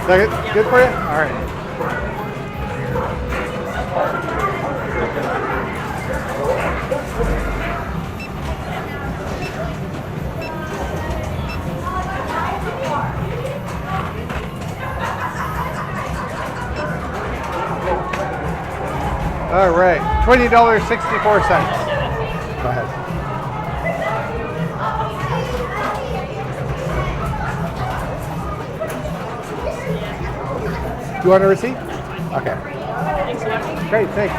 Second? Good for you? All right. All right, $20.64. Go ahead. Do you want a receipt? Okay. Great, thanks.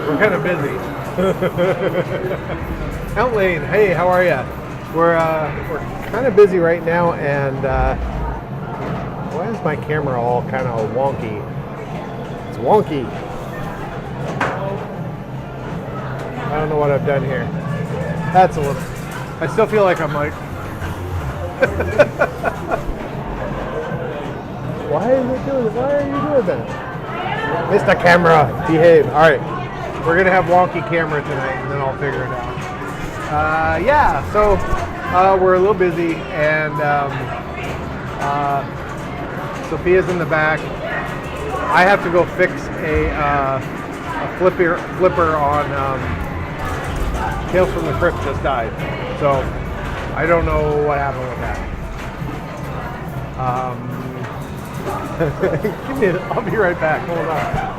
We're kind of busy. Aunt Lane, hey, how are you? We're kind of busy right now, and why is my camera all kind of wonky? It's wonky. I don't know what I've done here. That's a little. I still feel like I'm like. Why is it doing? Why are you doing that? Mr. Camera, behave. All right. We're going to have wonky camera tonight, and then I'll figure it out. Yeah, so we're a little busy, and Sophia's in the back. I have to go fix a flipper on Tales from the Crypt just died. So I don't know what happened with that. Give me I'll be right back. Hold on.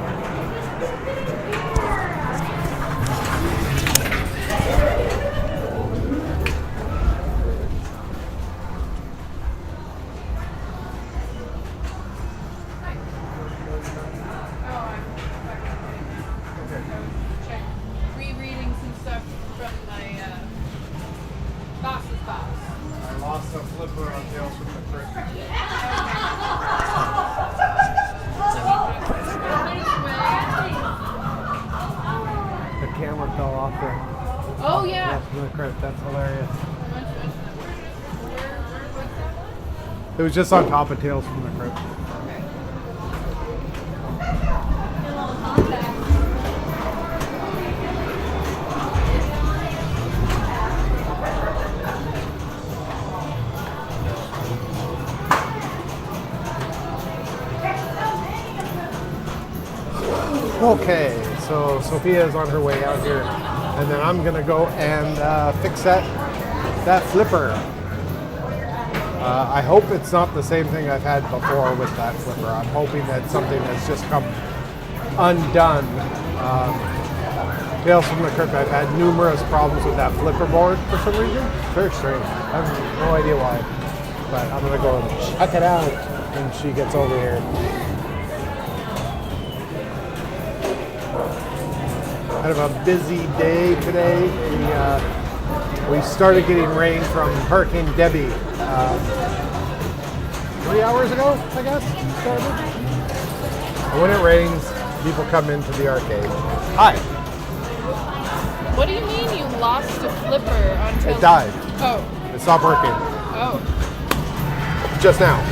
Oh yeah. That's hilarious. It was just on top of Tales from the Crypt. Okay, so Sophia is on her way out here, and then I'm gonna go and fix that flipper. I hope it's not the same thing I've had before with that flipper. I'm hoping that's something that's just come undone. Tales from the Crypt, I've had numerous problems with that flipper board for some reason. It's very strange. I have no idea why. But I'm gonna go and check it out when she gets over here. Kind of a busy day today. We started getting rain from Hurricane Debbie 3 hours ago, I guess. Started. And when it rains, people come into the arcade. Hi. What do you mean you lost a flipper on Tales? It died. Oh. It stopped working. Oh. Just now.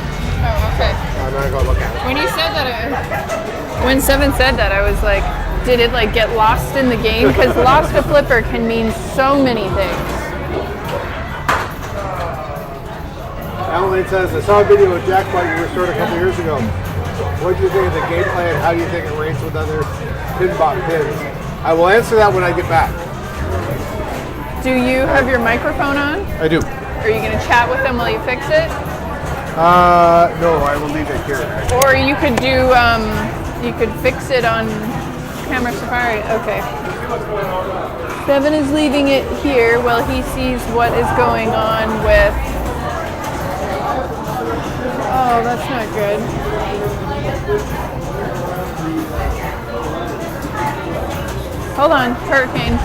Oh, okay. I'm gonna go look at it. When you said that, when Seven said that, I was like, did it like get lost in the game? Because lost a flipper can mean so many things. Alan says, I saw a video of Jackpot you restored a couple years ago. What do you think of the gameplay and how do you think it rates with other Pinbot pins? I will answer that when I get back. Do you have your microphone on? I do. Are you going to chat with them while you fix it? No, I will leave it here. Or you could do, you could fix it on Camera Safari. Okay. Seven is leaving it here while he sees what is going on with. Oh, that's not good. Hold on, hurricane.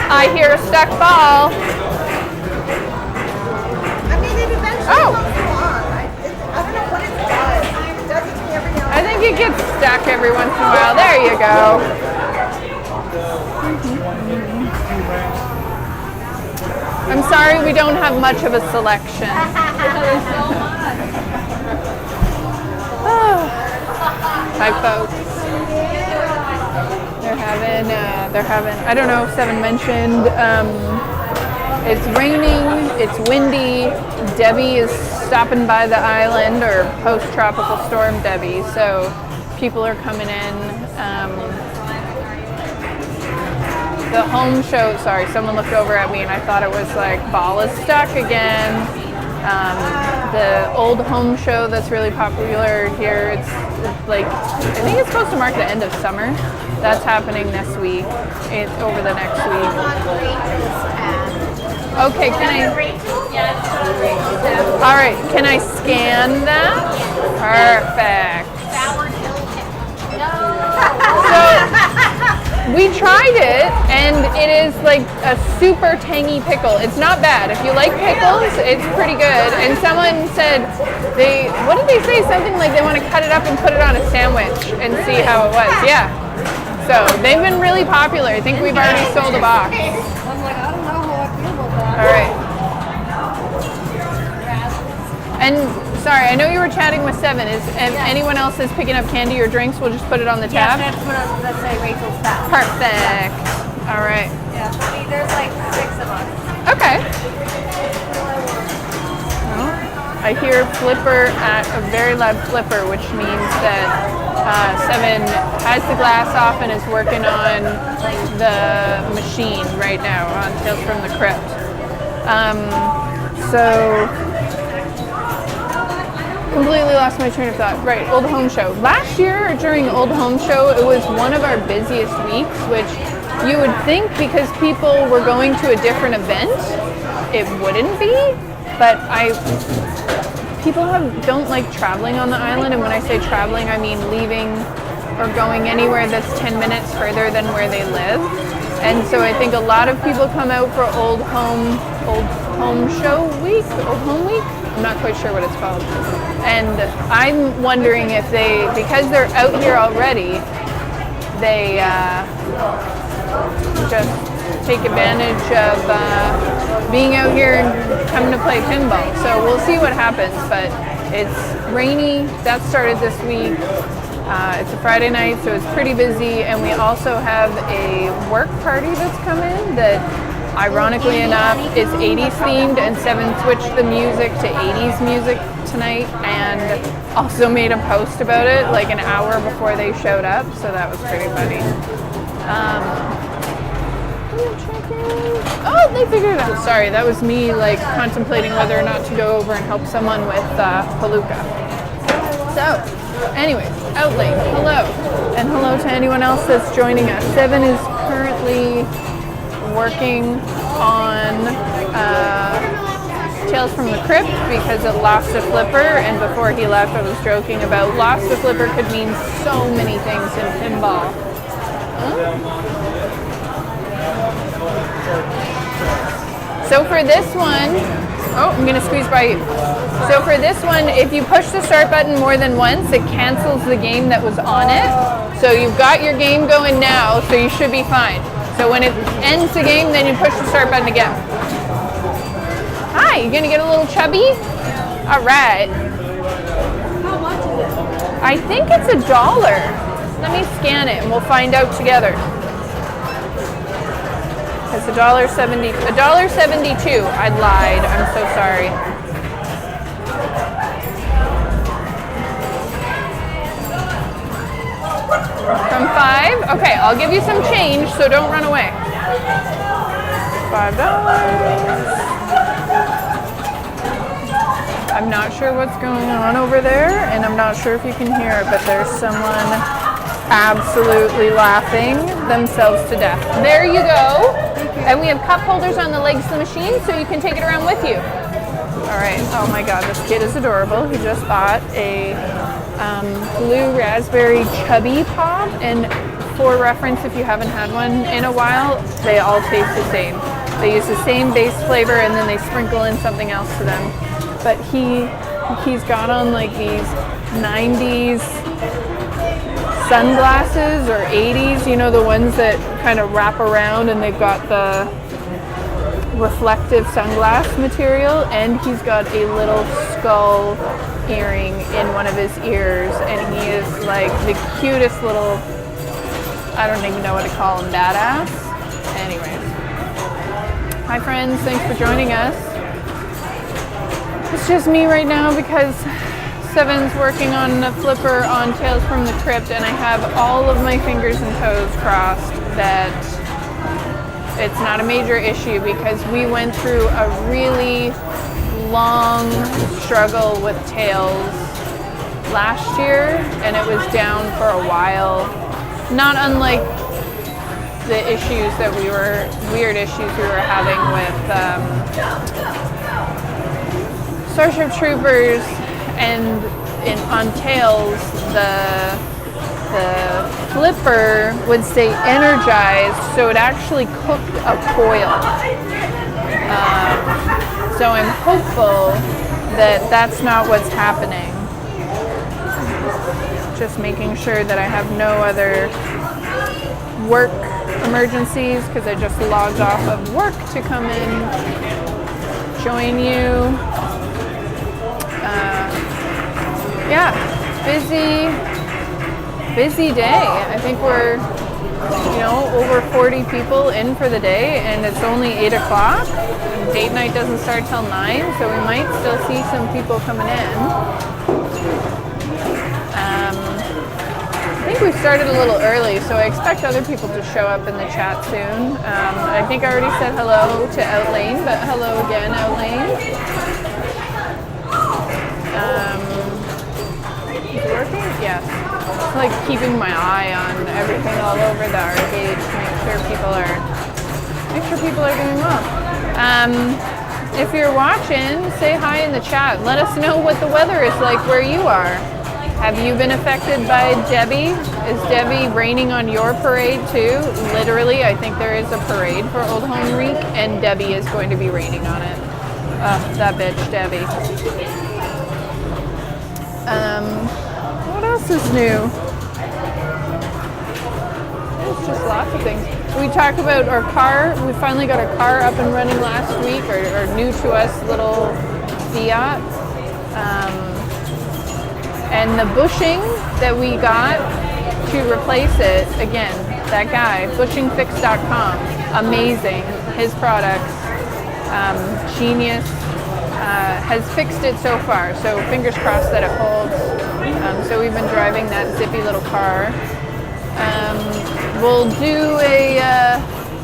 I hear a stuck ball. I mean, it eventually comes along. I don't know what it does. It does it to me every now and I think it gets stuck every once in a while. There you go. I'm sorry we don't have much of a selection. Hi, folks. They're having, I don't know if Seven mentioned, it's raining, it's windy. Debbie is stopping by the island, or post-tropical storm Debbie, so people are coming in. The home show, sorry, someone looked over at me and I thought it was like ball is stuck again. The old home show that's really popular here, it's like, I think it's supposed to mark the end of summer. That's happening this week, over the next week. Okay, can I? All right, can I scan that? Perfect. So we tried it, and it is like a super tangy pickle. It's not bad. If you like pickles, it's pretty good. And someone said what did they say? Something like they want to cut it up and put it on a sandwich and see how it was. Yeah. So they've been really popular. I think we've already sold a box. I'm like, I don't know how I feel about that. All right. And sorry, I know you were chatting with Seven. If anyone else is picking up candy or drinks, we'll just put it on the tab? Yes, that's say Rachel's tab. Perfect. All right. Yeah, there's like 6 of us. Okay. Well, I hear flipper at a very loud flipper, which means that Seven has the glass off and is working on the machine right now on Tales from the Crypt. So completely lost my train of thought. Right, Old Home Show. Last year during Old Home Show, it was one of our busiest weeks, which you would think because people were going to a different event, it wouldn't be. But people don't like traveling on the island, and when I say traveling, I mean leaving or going anywhere that's 10 minutes further than where they live. And so I think a lot of people come out for Old Home Show Week, Old Home Week. I'm not quite sure what it's called. And I'm wondering if because they're out here already, they just take advantage of being out here and coming to play pinball. So we'll see what happens, but it's rainy. That started this week. It's a Friday night, so it's pretty busy, and we also have a work party that's coming that, ironically enough, is 80s themed, and Seven switched the music to 80s music tonight and also made a post about it like an hour before they showed up, so that was pretty funny. Oh, they figured it out. Sorry, that was me like contemplating whether or not to go over and help someone with Palooka. So, anyways, Outlane, hello. And hello to anyone else that's joining us. Seven is currently working on Tales from the Crypt because it lost a flipper, and before he left I was joking about lost a flipper could mean so many things in pinball. So for this one, I'm gonna squeeze by you. So for this one, if you push the start button more than once, it cancels the game that was on it. So you've got your game going now, so you should be fine. So when it ends the game, then you push the start button again. Hi, you gonna get a little chubby? All right. How much is it? I think it's $1. Let me scan it and we'll find out together. It's $1.70, $1.72. I lied, I'm so sorry. From 5? Okay, I'll give you some change, so don't run away. $5. I'm not sure what's going on over there, and I'm not sure if you can hear it, but there's someone absolutely laughing themselves to death. There you go. And we have cup holders on the legs of the machine, so you can take it around with you. All right. Oh my God, this kid is adorable. He just bought a blue raspberry chubby pop, and for reference, if you haven't had one in a while, they all taste the same. They use the same base flavor, and then they sprinkle in something else to them. But he's got on like these 90s sunglasses, or 80s, you know, the ones that kind of wrap around and they've got the reflective sunglass material, and he's got a little skull earring in one of his ears, and he is like the cutest little, I don't even know what to call him, badass. Anyways. Hi friends, thanks for joining us. It's just me right now because Seven's working on the flipper on Tales from the Crypt, and I have all of my fingers and toes crossed that it's not a major issue, because we went through a really long struggle with Tales last year, and it was down for a while. Not unlike the issues that weird issues we were having with Starship Troopers, and on Tails, the flipper would stay energized, so it actually cooked a coil. So I'm hopeful that that's not what's happening. Just making sure that I have no other work emergencies, because I just logged off of work to come in, join you. Yeah, busy day. I think we're, over 40 people in for the day, and it's only 8 o'clock. Date night doesn't start till 9, so we might still see some people coming in. I think we started a little early, so I expect other people to show up in the chat soon. I think I already said hello to Outlane, but hello again, Outlane. Is it working? Yes. It's like keeping my eye on everything all over the arcade to make sure people are doing well. If you're watching, say hi in the chat. Let us know what the weather is like where you are. Have you been affected by Debbie? Is Debbie raining on your parade too? Literally, I think there is a parade for Old Home Week, and Debbie is going to be raining on it. That bitch, Debbie. What else is new? It's just lots of things. We talked about our car. We finally got our car up and running last week, our new to us little Fiat. And the bushing that we got to replace it, again, that guy, bushingfix.com, amazing. His products, genius, has fixed it so far. So fingers crossed that it holds. So we've been driving that zippy little car. We'll do a...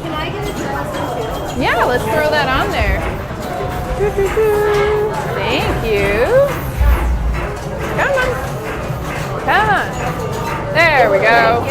Can I get a dress too? Yeah, let's throw that on there. Thank you. Come on. There we go.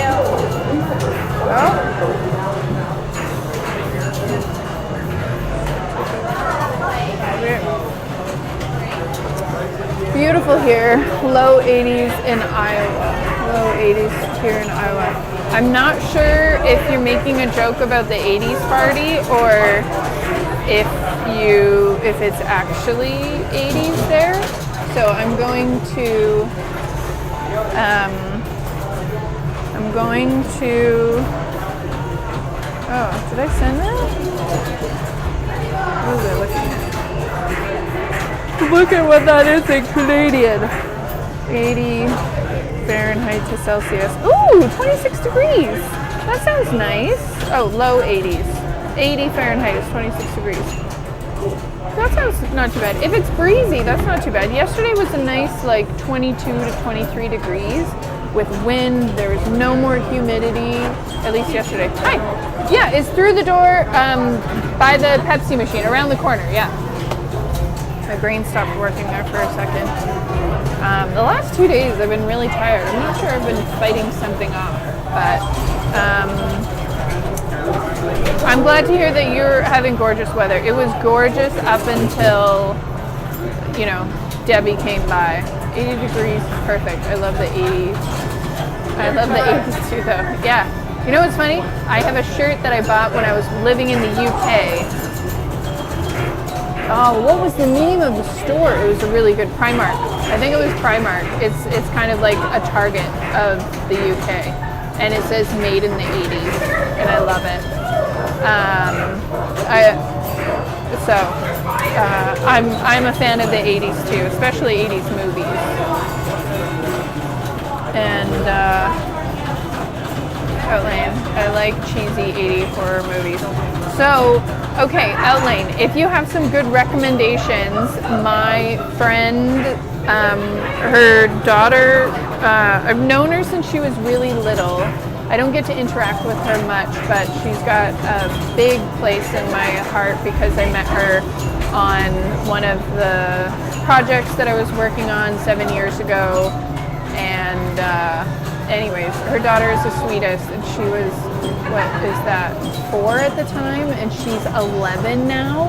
Beautiful here. Low 80s in Iowa. Low 80s here in Iowa. I'm not sure if you're making a joke about the 80s party, or if it's actually 80s there. So I'm going to oh, did I send that? What was I looking at? Look at what that is in Canadian. 80 Fahrenheit to Celsius. Ooh, 26 degrees. That sounds nice. Oh, low 80s. 80 Fahrenheit is 26 degrees. That sounds not too bad. If it's breezy, that's not too bad. Yesterday was a nice 22 to 23 degrees with wind. There was no more humidity, at least yesterday. Hi. Yeah, it's through the door by the Pepsi machine, around the corner, yeah. My brain stopped working there for a second. The last 2 days I've been really tired. I'm not sure I've been fighting something off, but I'm glad to hear that you're having gorgeous weather. It was gorgeous up until, Debbie came by. 80 degrees, perfect. I love the 80s. I love the 80s too, though. Yeah. You know what's funny? I have a shirt that I bought when I was living in the UK. Oh, what was the name of the store? It was a really good Primark. I think it was Primark. It's kind of like a Target of the UK. And it says made in the 80s. And I love it. So I'm a fan of the 80s too, especially 80s movies. And Outlane, I like cheesy 80 horror movies. So, okay, Outlane, if you have some good recommendations, my friend, her daughter, I've known her since she was really little. I don't get to interact with her much, but she's got a big place in my heart because I met her on one of the projects that I was working on 7 years ago. And anyways, her daughter is the sweetest, and she was, what is that, 4 at the time, and she's 11 now,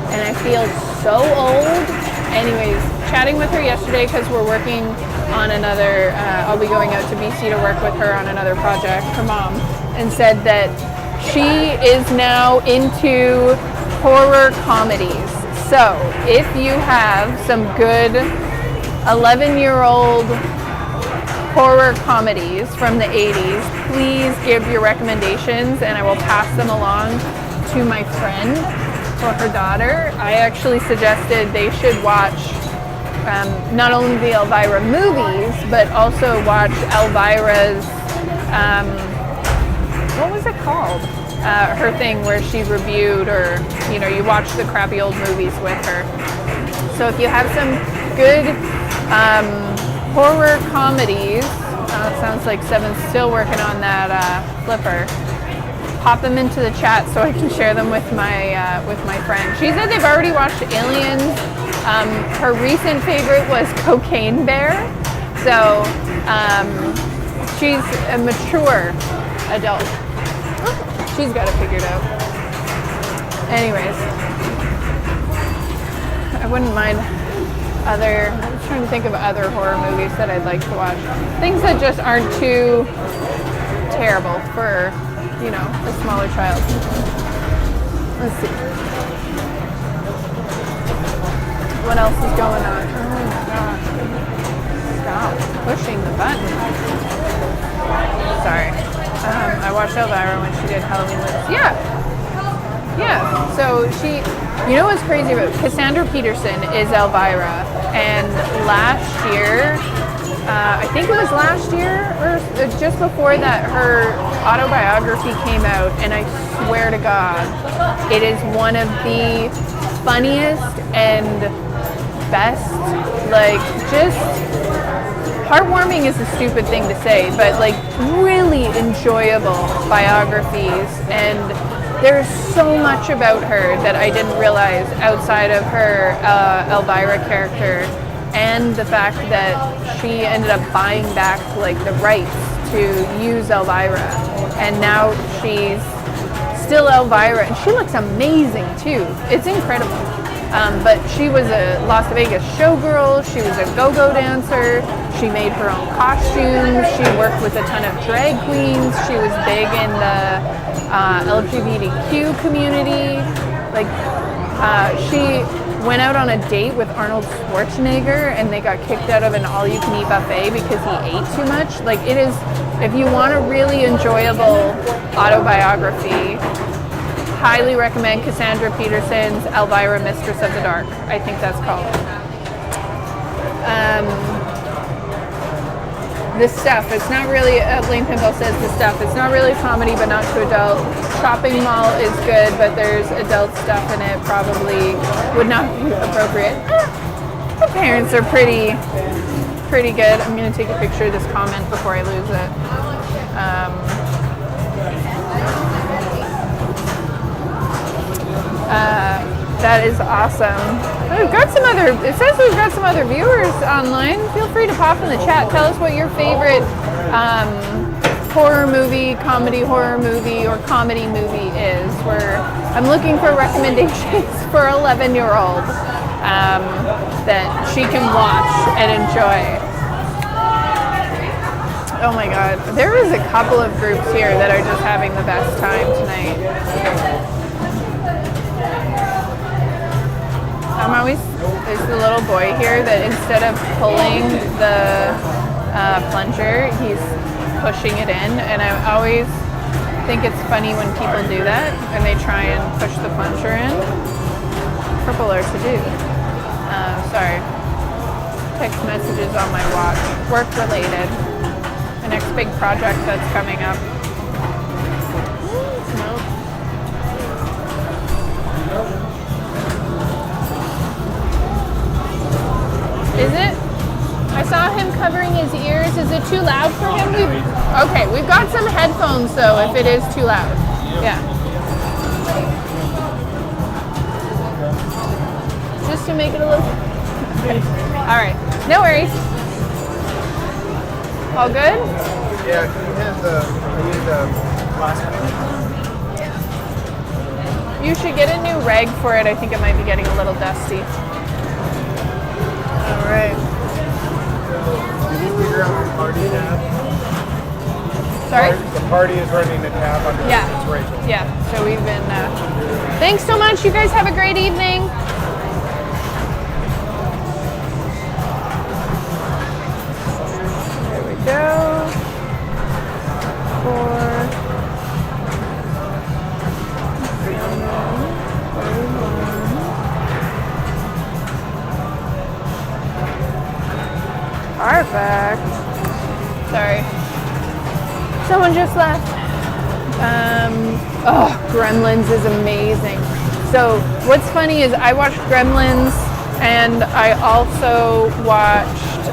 and I feel so old. Anyways, chatting with her yesterday because we're working on another, I'll be going out to BC to work with her on another project, her mom, and said that she is now into horror comedies. So if you have some good 11-year-old horror comedies from the 80s, please give your recommendations and I will pass them along to my friend for her daughter. I actually suggested they should watch not only the Elvira movies, but also watch Elvira's, what was it called? Her thing where she reviewed, or, you know, you watch the crappy old movies with her. So if you have some good horror comedies, it sounds like Seven's still working on that flipper. Pop them into the chat so I can share them with my friend. She said they've already watched Aliens. Her recent favorite was Cocaine Bear. So she's a mature adult. She's got it figured out. Anyways, I wouldn't mind I'm trying to think of other horror movies that I'd like to watch. Things that just aren't too terrible for, you know, a smaller child. Let's see. What else is going on? Oh my gosh. Stop pushing the button. Sorry. I watched Elvira when she did Halloween Lives. Yeah, so she, you know what's crazy about Cassandra Peterson is Elvira, and last year, I think it was last year or just before that, her autobiography came out, and I swear to God, it is one of the funniest and best, like, just heartwarming is a stupid thing to say, but like really enjoyable biographies, and there's so much about her that I didn't realize outside of her Elvira character, and the fact that she ended up buying back like the rights to use Elvira, and now she's still Elvira, and she looks amazing too. It's incredible. But she was a Las Vegas showgirl, she was a go-go dancer, she made her own costumes, she worked with a ton of drag queens, she was big in the LGBTQ community. Like, she went out on a date with Arnold Schwarzenegger and they got kicked out of an all-you-can-eat buffet because he ate too much. Like, it is, if you want a really enjoyable autobiography, highly recommend Cassandra Peterson's Elvira, Mistress of the Dark. I think that's called. The Stuff. It's not really, Lane Pinball says The Stuff. It's not really comedy, but not too adult. Shopping Mall is good, but there's adult stuff in it. Probably would not be appropriate. The parents are pretty good. I'm going to take a picture of this comment before I lose it. That is awesome. We've got some other, it says we've got some other viewers online. Feel free to pop in the chat. Tell us what your favorite horror movie, comedy horror movie, or comedy movie is. I'm looking for recommendations for 11-year-olds that she can watch and enjoy. Oh my God. There is a couple of groups here that are just having the best time tonight. There's the little boy here that instead of pulling the plunger, he's pushing it in, and I always think it's funny when people do that and they try and push the plunger in. purple are to do. Sorry. Text messages on my watch. Work related. The next big project that's coming up. Nope. Is it? I saw him covering his ears. Is it too loud for him? Okay, we've got some headphones though if it is too loud. Yeah. Just to make it a little... All right, no worries. All good? Yeah, can you hand I need the plastic. You should get a new rag for it. I think it might be getting a little dusty. All right. Did you figure out the party tab? Sorry? The party is running a tab under Yeah. It's Rachel. Yeah, so we've been... Thanks so much. You guys have a great evening. There we go. 4. Perfect. Sorry. Someone just left. Gremlins is amazing. So what's funny is I watched Gremlins and I also watched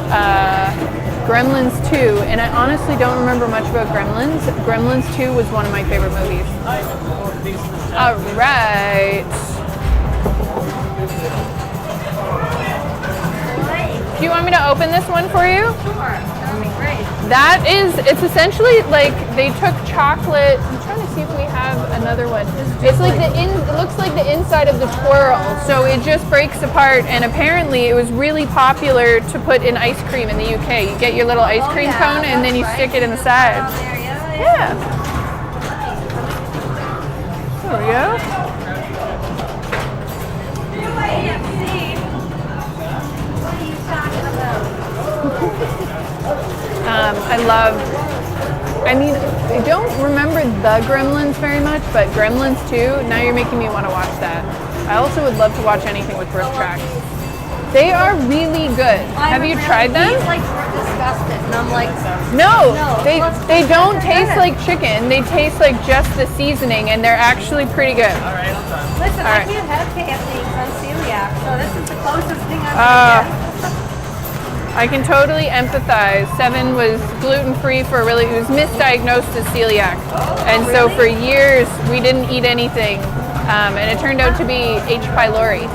Gremlins 2, and I honestly don't remember much about Gremlins. Gremlins 2 was one of my favorite movies. All right. Do you want me to open this one for you? Sure, that would be great. That is, it's essentially like they took chocolate. I'm trying to see if we have another one. It's like it looks like the inside of the twirl. So it just breaks apart, and apparently it was really popular to put in ice cream in the UK. You get your little ice cream cone and then you stick it in the side. Yeah. There we go. I mean, I don't remember the Gremlins very much, but Gremlins 2, now you're making me want to watch that. I also would love to watch anything with Riff Tracks. They are really good. Have you tried them? He's like disgusted, and I'm like, No, they don't taste like chicken. They taste like just the seasoning, and they're actually pretty good. listen, All I right. can't have KFC because I'm celiac, so this is the closest thing I'm gonna get. I can totally empathize. Seven was gluten-free for it was misdiagnosed as celiac. And so for years, we didn't eat anything. And it turned out to be H. pylori.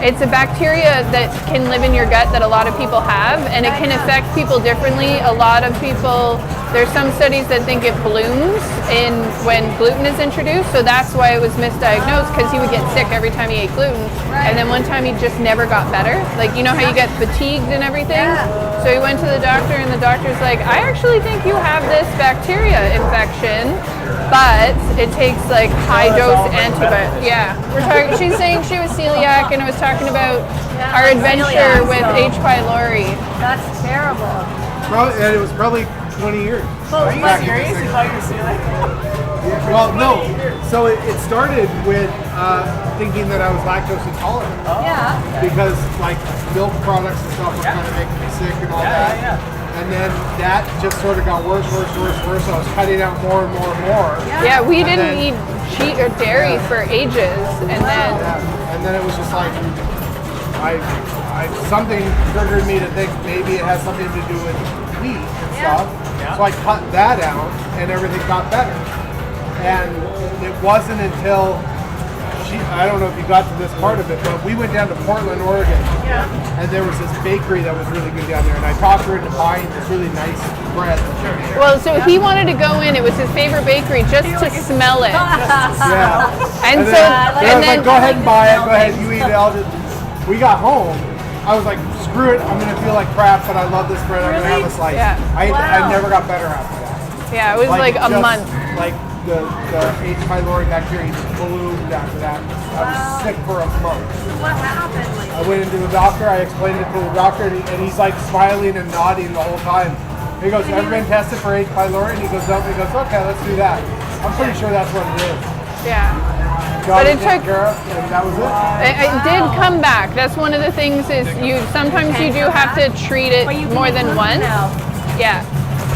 It's a bacteria that can live in your gut that a lot of people have, and it can affect people differently. A lot of people, there's some studies that think it blooms when gluten is introduced, so that's why it was misdiagnosed, because he would get sick every time he ate gluten. And then one time he just never got better. Like, you know how you get fatigued and everything? So he went to the doctor, and the doctor's like, I actually think you have this bacteria infection, but it takes like high dose antibiotics. Yeah, she's saying she was celiac, and I was talking about our adventure with H. pylori. That's terrible. And it was probably 20 years. Are you serious? You thought you were celiac? Well, no. So it started with thinking that I was lactose intolerant. Yeah. Because like milk products and stuff were kind of making me sick and all that. Yeah. And then that just sort of got worse. So I was cutting out more and more and more. Yeah, we And didn't then- eat cheese or dairy for ages, and then And then it was just like, something triggered me to think maybe it has something to do with wheat and stuff. So I cut that out, and everything got better. And it wasn't until I don't know if you got to this part of it, but we went down to Portland, Oregon, and there was this bakery that was really good down there, and I talked her into buying this really nice bread. well, so he wanted to go in. It was his favorite bakery just to smell it. Yeah. And so, I was like, go ahead and buy it. Go ahead, you eat it. We got home. I was like, screw it. I'm gonna feel like crap, but I love this bread. I'm gonna have a slice. Yeah. I never got better after that. yeah, it was like a just, month. Like the H. pylori bacteria just bloomed after that. I was sick for a month. What happened? Like, I went into the doctor. I explained it to the doctor, and he's like smiling and nodding the whole time. He goes, "Ever been tested for H. pylori?" And he goes, "No." He goes, "Okay, let's do that." I'm pretty sure that's what it is. Yeah. Got But it taken took- care of, and that was it. It did come back. That's one of the things is sometimes you do have to treat it more than once. Yeah.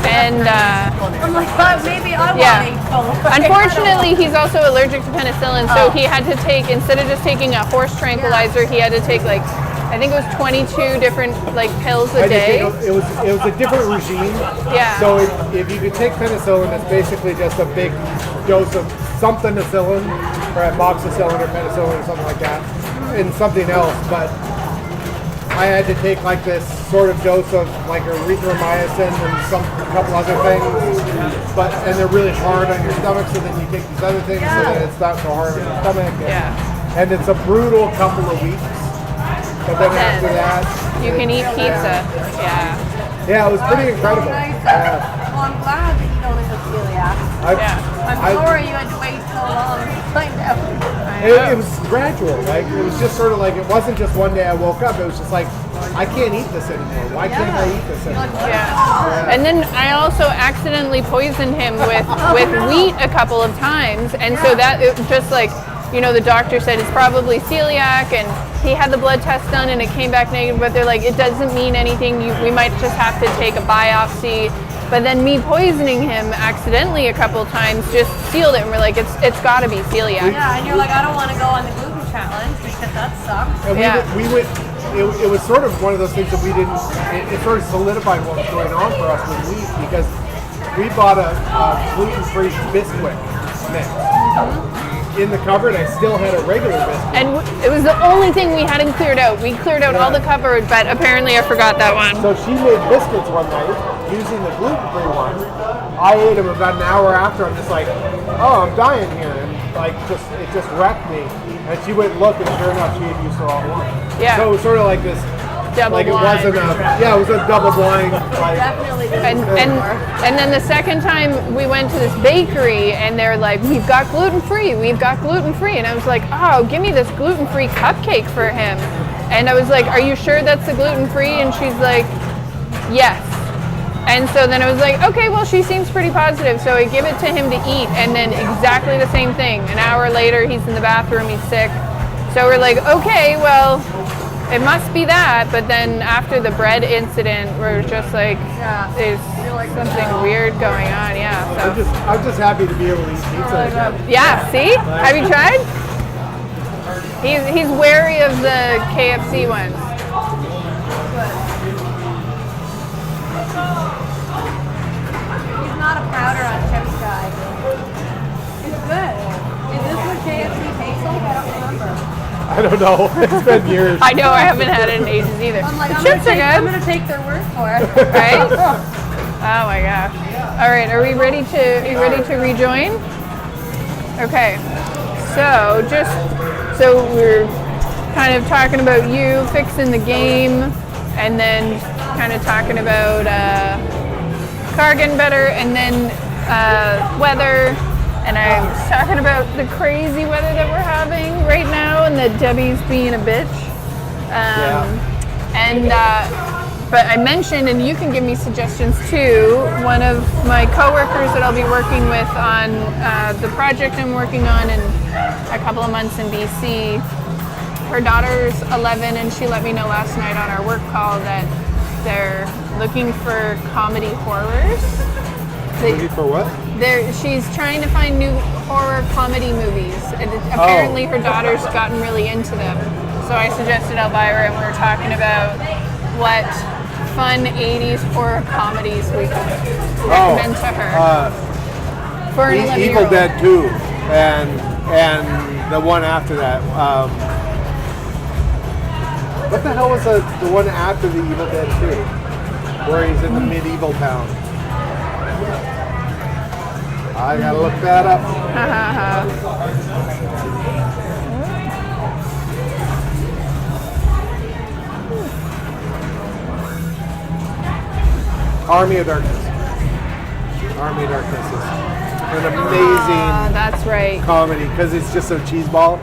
And I'm like, but maybe I yeah. want a Unfortunately, he's also allergic to penicillin, so he had to take, instead of just taking a horse tranquilizer, he had to take like, I think it was 22 different like pills a day. It was a different regime. Yeah. So if you could take penicillin, it's basically just a big dose of something penicillin, or amoxicillin or penicillin or something like that, and something else. But I had to take like this sort of dose of like erythromycin and a couple other things. And they're really hard on your stomach, so then you take these other things so that it's not so hard on your stomach. And it's a brutal couple of weeks. But then after that, you can eat pizza. Yeah. Yeah, it was pretty incredible. Well, I'm glad that you don't live with celiac. I'm sorry you had to wait so long to find out. It was gradual. Like it was just sort of like it wasn't just one day I woke up. It was just like I can't eat this anymore. Why can't I eat this anymore? Yeah. And then I also accidentally poisoned him with wheat a couple of times, and so that it just like, you know, the doctor said it's probably celiac, and he had the blood test done and it came back negative, but they're like, it doesn't mean anything. We might just have to take a biopsy. But then me poisoning him accidentally a couple times just sealed it, and we're like, it's got to be celiac. Yeah, and you're like, I don't want to go on the gluten challenge because that sucks. And we went. It was sort of one of those things that we didn't. It sort of solidified what was going on for us with wheat because we bought a gluten-free Bisquick mix. In the cupboard, I still had a regular biscuit. And it was the only thing we hadn't cleared out. We cleared out all the cupboard, but apparently I forgot that one. So she made biscuits one night using the gluten-free one. I ate them about an hour after. I'm just like, oh, I'm dying here, and like it just wrecked me. And she went and looked, and sure enough, she had used the wrong one. Yeah. So it was sort of like this. Double like blind. it wasn't a. Yeah, it was a double blind. Like, Definitely. And then the second time we went to this bakery and they're like, we've got gluten-free, and I was like, oh, give me this gluten-free cupcake for him. And I was like, are you sure that's the gluten-free? And she's like, yes. And so then I was like, okay, well, she seems pretty positive, so I give it to him to eat, and then exactly the same thing. An hour later, he's in the bathroom, he's sick. So we're like, okay, well, it must be that. But then after the bread incident, we're just like, there's something weird going on. Yeah. So I'm just happy to be able to eat pizza again. yeah. See, have you tried? He's wary of the KFC ones. He's not a powder on chips guy. It's good. Is this what KFC tastes like? I don't remember. I don't know. It's been years. I know, I haven't had it in ages either. I'm like, The I'm chips are I'm good, gonna take their word for it. right? Oh my gosh. All right, are you ready to rejoin? Okay. So we're kind of talking about you fixing the game, and then kind of talking about car getting better, and then weather. And I was talking about the crazy weather that we're having right now, and that Debbie's being a bitch. But I mentioned, and you can give me suggestions too, one of my coworkers that I'll be working with on the project I'm working on in a couple of months in BC. Her daughter's 11, and she let me know last night on our work call that they're looking for comedy horrors. Looking for what? She's trying to find new horror comedy movies, and apparently her daughter's gotten really into them. So I suggested Elvira, and we were talking about what fun 80s horror comedies we could recommend to her. For an 11-year-old. Evil Dead 2, and the one after that. What the hell was the one after the Evil Dead 2? Where he's in the medieval town. I gotta look that up. Army of Darkness. Army of Darkness is an amazing that's right. comedy because it's just so cheeseball.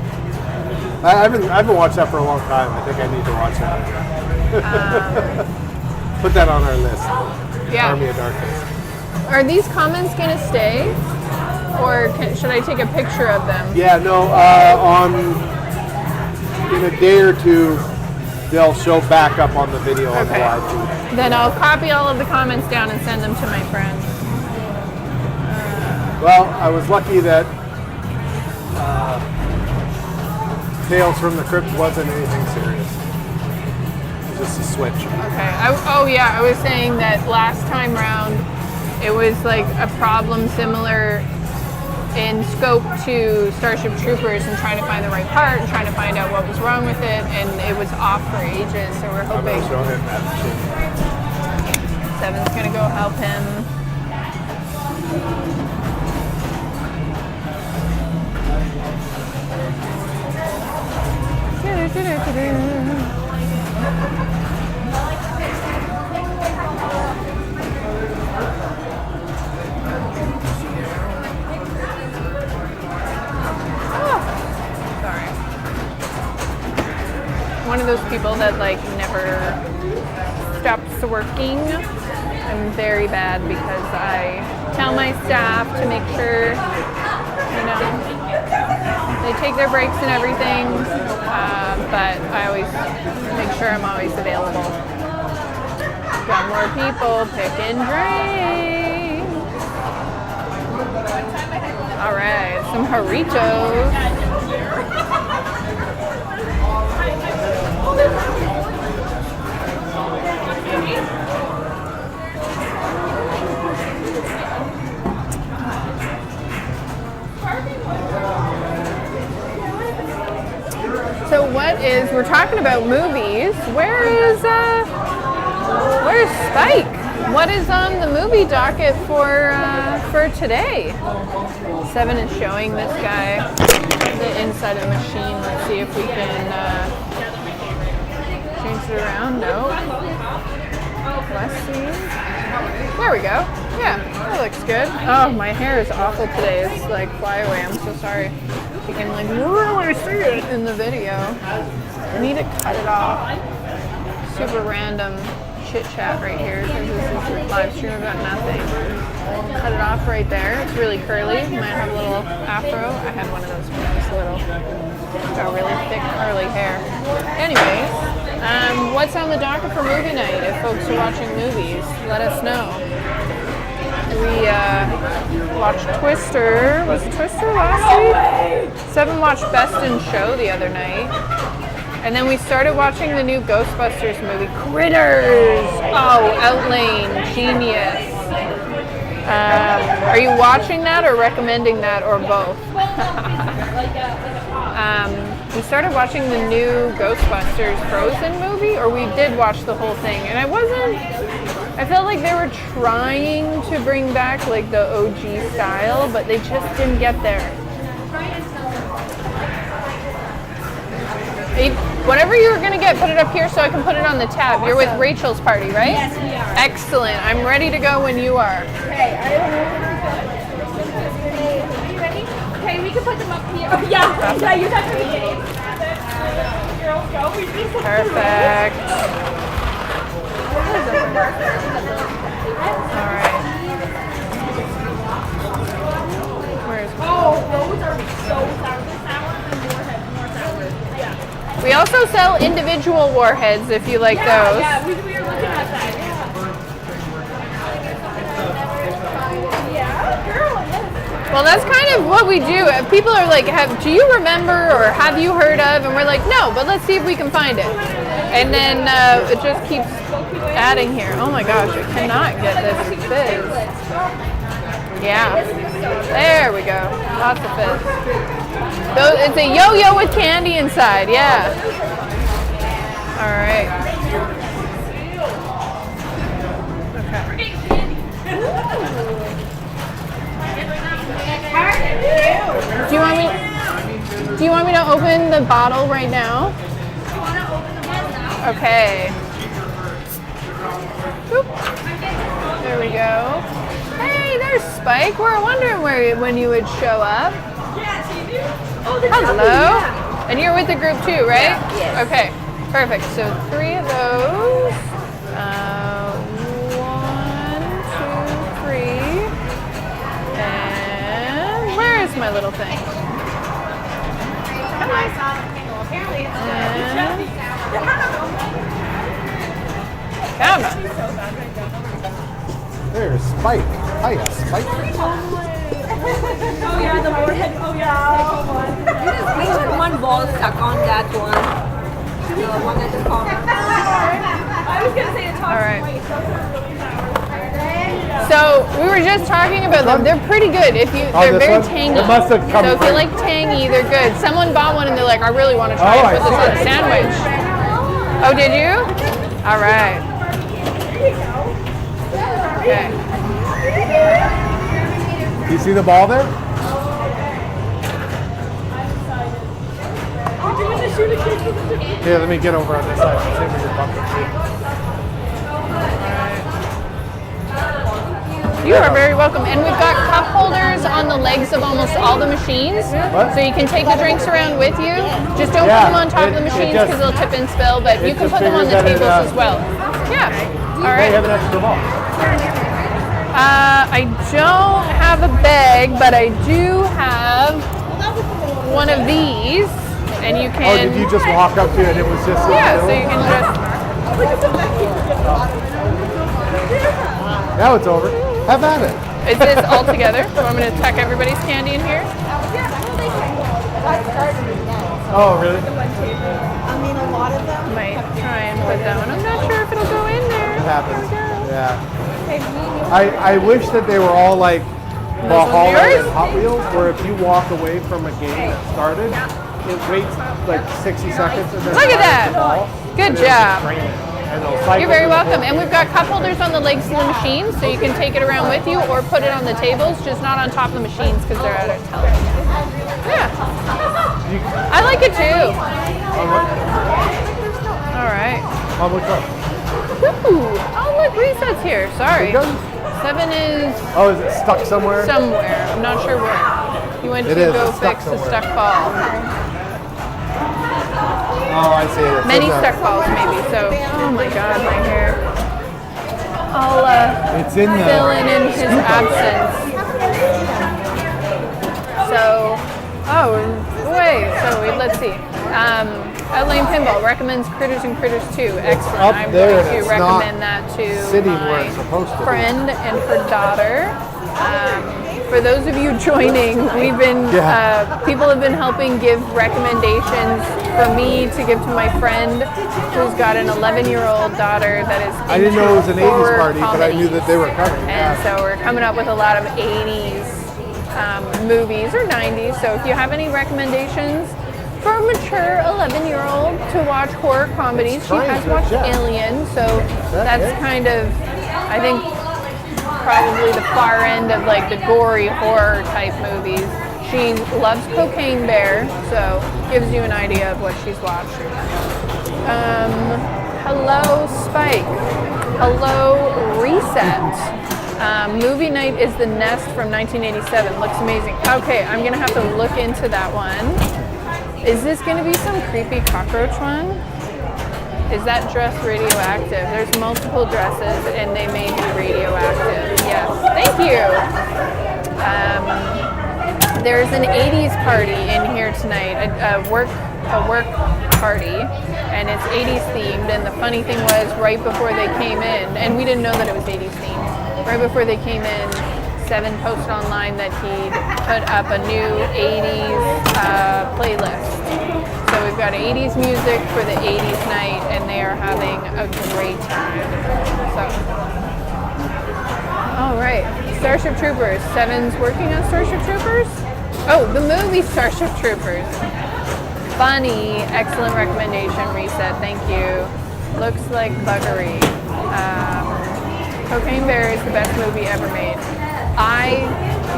I haven't watched that for a long time. I think I need to watch that. Put that on our list. Yeah. Army of Darkness. Are these comments gonna stay? Or should I take a picture of them? Yeah, no, in a day or two, they'll show back up on the video on the Okay. live feed. Then I'll copy all of the comments down and send them to my friend. Well, I was lucky that Tales from the Crypt wasn't anything serious. It was just a switch. Okay. I was saying that last time round, it was like a problem similar in scope to Starship Troopers and trying to find the right part and trying to find out what was wrong with it, and it was off for ages. So we're I'm hoping gonna show him that machine. Seven's gonna go help him. Sorry. One of those people that like never stops working. I'm very bad because I tell my staff to make sure, you know, they take their breaks and everything, but I always make sure I'm always available. Got more people picking drinks. All right, some Jarritos. So we're talking about movies. Where's Spike? What is on the movie docket for today? Seven is showing this guy the inside of the machine. Let's see if we can change it around. No. Let's see. There we go. Yeah, that looks good. Oh, my hair is awful today. It's like flyaway. I'm so sorry. You can like really see it in the video. I need to cut it off. Super random chit chat right here because this is a live stream about nothing. Cut it off right there. It's really curly. Might have a little afro. I had one of those when I was little. Got really thick curly hair. Anyways, what's on the docket for movie night? If folks are watching movies, let us know. We watched Twister. Was Twister last week? Seven watched Best in Show the other night. And then we started watching the new Ghostbusters movie, Critters. Oh, Outlane, genius. Are you watching that or recommending that or both? We started watching the new Ghostbusters Frozen movie, or we did watch the whole thing. And I felt like they were trying to bring back like the OG style, but they just didn't get there. Whatever you were gonna get, put it up here so I can put it on the tab. You're with Rachel's party, right? Yes, we are. Excellent. I'm ready to go when you are. Okay, are you ready? Okay, we can put them up here. Oh, yeah, you have to be girls go. Perfect. All right. Where's those are so sour. The sour and more sour. Yeah. We also sell individual warheads if you like those. Yeah, we were looking at that. Yeah, girl, yes. Well, that's kind of what we do. People are like, do you remember or have you heard of? And we're like, no, but let's see if we can find it. And then it just keeps adding here. Oh my gosh, I cannot get this fizz. Yeah, there we go. Lots of fizz. It's a yo-yo with candy inside, yeah. All right. Okay. Do you want me to open the bottle right now? Okay. Boop. There we go. Hey, there's Spike. We're wondering when you would show up. Hello. And you're with the group too, right? Yes. Okay. Perfect. So 3 of those. 1, 2, 3. And my little thing. Camera. There's Spike. Hiya, Spike. Oh yeah, the warhead. Oh yeah. We had one ball stuck on that one. The one at the corner. I was gonna say it's All right. So we were just talking about them. They're pretty good. If you, Oh, they're this very one? tangy. It must have come So if you from- like tangy, they're good. Someone bought one and they're like, I really want to try Oh, and I put this see on a it. sandwich. Oh, did you? All right. Okay. You see the ball there? Here, let me get over on this side. See if we can bump it. You are very welcome. And we've got cup holders on the legs of almost all the machines. What? So you can take the drinks around with you. Just don't Yeah, put them on top of the it machines just- because they'll tip and spill, but you it can just put them on the figures that tables it, as well. Yeah. All Hey, right. have an extra ball. I don't have a bag, but I do have one of these. And you can... Oh, did you just walk up to it and it was just... Yeah, so you can just... Now it's over. Have at it. Is this all together? So I'm going to tuck everybody's candy in here. Oh, really? I mean, a lot of them. Might try and put that one. I'm not sure if it'll go in there. It happens. There we go. Yeah. I wish that they were all like Valhalla yours? and Hot Wheels, where if you walk away from a game that started, it waits like 60 seconds and then Look at fires that. the ball, Good and it'll job. just drain it, and it'll cycle You're very through the welcome. whole And we've got cup holders on the legs of the machines, so you can take it around with you or put it on the tables, just not on top of the machines because they're out of color. Yeah. I like it too. All right. On which one? Ooh. Oh, look, Reset's here. Sorry. It goes? 7 is Oh, is it stuck somewhere? somewhere. I'm not sure where. You went It to is. go It's stuck fix the somewhere. stuck ball. Oh, I see it. Many stuck balls, maybe. So, oh my God, my hair. I'll It's in fill the... in his absence. So, let's see. Outline Pinball recommends Critters and Critters 2. Excellent. Up I'm there, going to it's recommend not that to sitting my where it's supposed to be. friend and her daughter. For those of you joining, we've been people have been helping give recommendations for me to give to my friend who's got an 11-year-old daughter that is I didn't know it was an 80s horror party, but I knew that they were coming. and so we're coming up with a lot of 80s movies or 90s. So if you have any recommendations for a mature 11-year-old to watch horror comedies, she has watched Alien, so that's kind of, I think, probably the far end of like the gory horror type movies. She loves Cocaine Bear, so gives you an idea of what she's watched. Hello, Spike. Hello, Reset. Movie night is The Nest from 1987. Looks amazing. Okay, I'm gonna have to look into that one. Is this gonna be some creepy cockroach one? Is that dress radioactive? There's multiple dresses and they may be radioactive. Yes, thank you. There's an 80s party in here tonight, a work party, and it's 80s themed. And the funny thing was, right before they came in, and we didn't know that it was 80s themed. Right before they came in, Seven posted online that he'd put up a new 80s playlist. So we've got 80s music for the 80s night, and they are having a great time. So, all right, Starship Troopers. Seven's working on Starship Troopers. Oh, the movie Starship Troopers. Funny, excellent recommendation, Reset. Thank you. Looks like buggery. Cocaine Bear is the best movie ever made.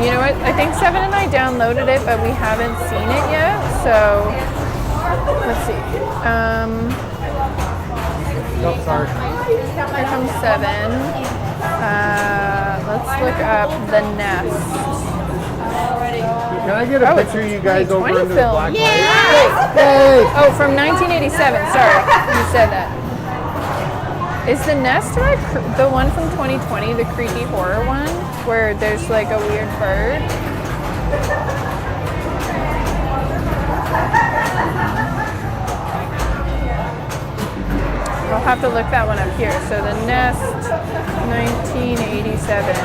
You know what? I think Seven and I downloaded it, but we haven't seen it yet. So let's see. Oh, sorry. Here comes Seven. Let's look up The Nest. Can I get a picture of you guys over 2020 into the film. black light? Hey. Oh, from 1987. Sorry, you said that. Is The Nest the one from 2020, the creepy horror one, where there's like a weird bird? I'll have to look that one up here. So the Nest, 1987.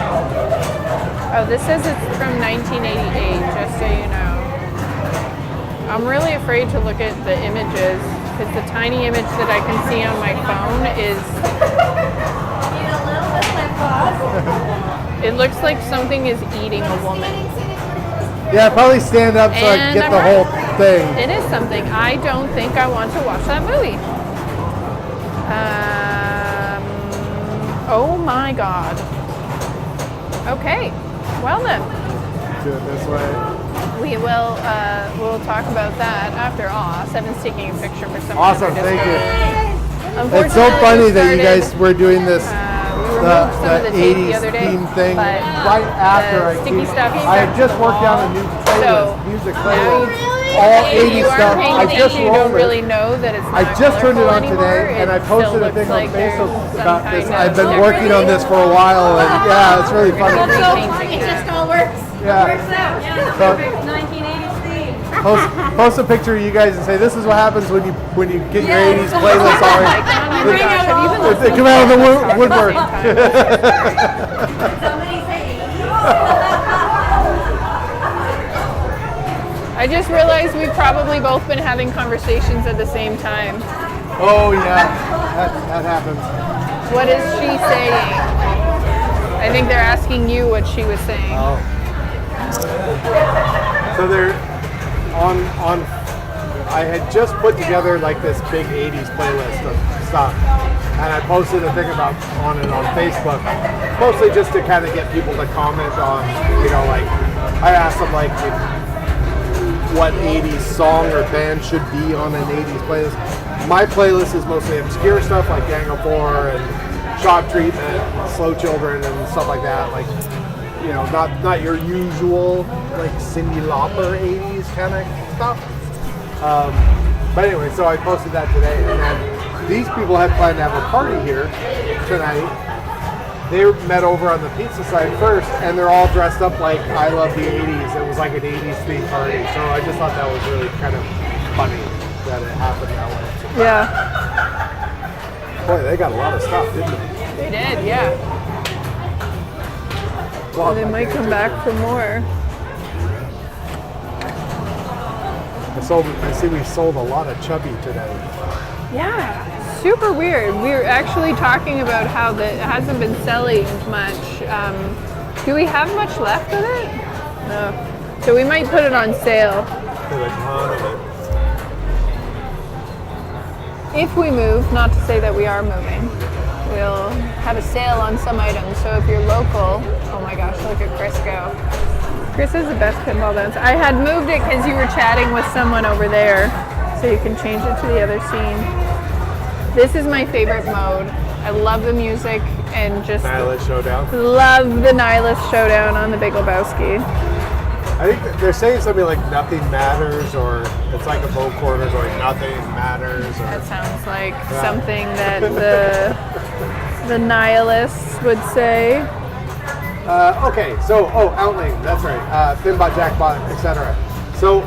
Oh, this says it's from 1988, just so you know. I'm really afraid to look at the images because the tiny image that I can see on my phone is... It looks like something is eating a woman. Yeah, probably stand up so I can get the whole thing. It is something. I don't think I want to watch that movie. Oh my God. Okay. Well then. Do it this way. We will. We'll talk about that after. Seven's taking a picture for some. Awesome. Thank you. It's so Unfortunately, funny we that you started- guys were doing this. we removed some of the tape the 80s other day, theme thing but right after the I sticky came. stuff I had stuck just to the worked down a wall. new playlist, So music now playlist, you- all if 80s you stuff. aren't paying I just attention, you rolled don't it. really know that it's not I just turned it colorful on anymore. today, and I It posted still a thing looks on like there's Facebook some about this. kind I've of been working on this for a while, and yeah, it's really funny. That's So Repainting funny, it that. just all works. Yeah. Works out. Yeah, So- perfect 1980s theme. Post a picture of you guys and say this is what happens when you get your Yes. 80s playlist Oh on. my gosh, have you been They listening come out of the to us talk woodwork. at the same time? Somebody say 80s. I just realized we've probably both been having conversations at the same time. Oh yeah, that happens. What is she saying? I think they're asking you what she was saying. Oh. So they're on. I had just put together like this big 80s playlist of stuff, and I posted a thing about on it on Facebook, mostly just to kind of get people to comment on, like I asked them like what 80s song or band should be on an 80s playlist. My playlist is mostly obscure stuff like Gang of Four and Shock Treatment, Slow Children, and stuff like that. Like, not your usual like Cyndi Lauper 80s kind of stuff. But anyway, so I posted that today, and then these people had planned to have a party here tonight. They met over on the pizza side first, and they're all dressed up like I love the 80s. It was like an 80s themed party, so I just thought that was really kind of funny that it happened that way. Yeah, Boy, they got a lot of stuff, didn't they? they did, yeah. Well, They might come back for more. I see we sold a lot of chubby today. Yeah, super weird. We were actually talking about how it hasn't been selling much. Do we have much left of it? No. So we might put it on sale. There's a ton of it. If we move, not to say that we are moving, we'll have a sale on some items. So if you're local, oh my gosh, look at Chris go. Chris is the best pinball dancer. I had moved it because you were chatting with someone over there, so you can change it to the other scene. This is my favorite mode. I love the music and just Nihilist Showdown. love the Nihilist Showdown on the Big Lebowski. I think they're saying something like nothing matters, or it's like a bow quarter going nothing matters. Or, That sounds like something that the Nihilists would say. okay, so Outling, that's right. Pinbot, Jackpot, etc. So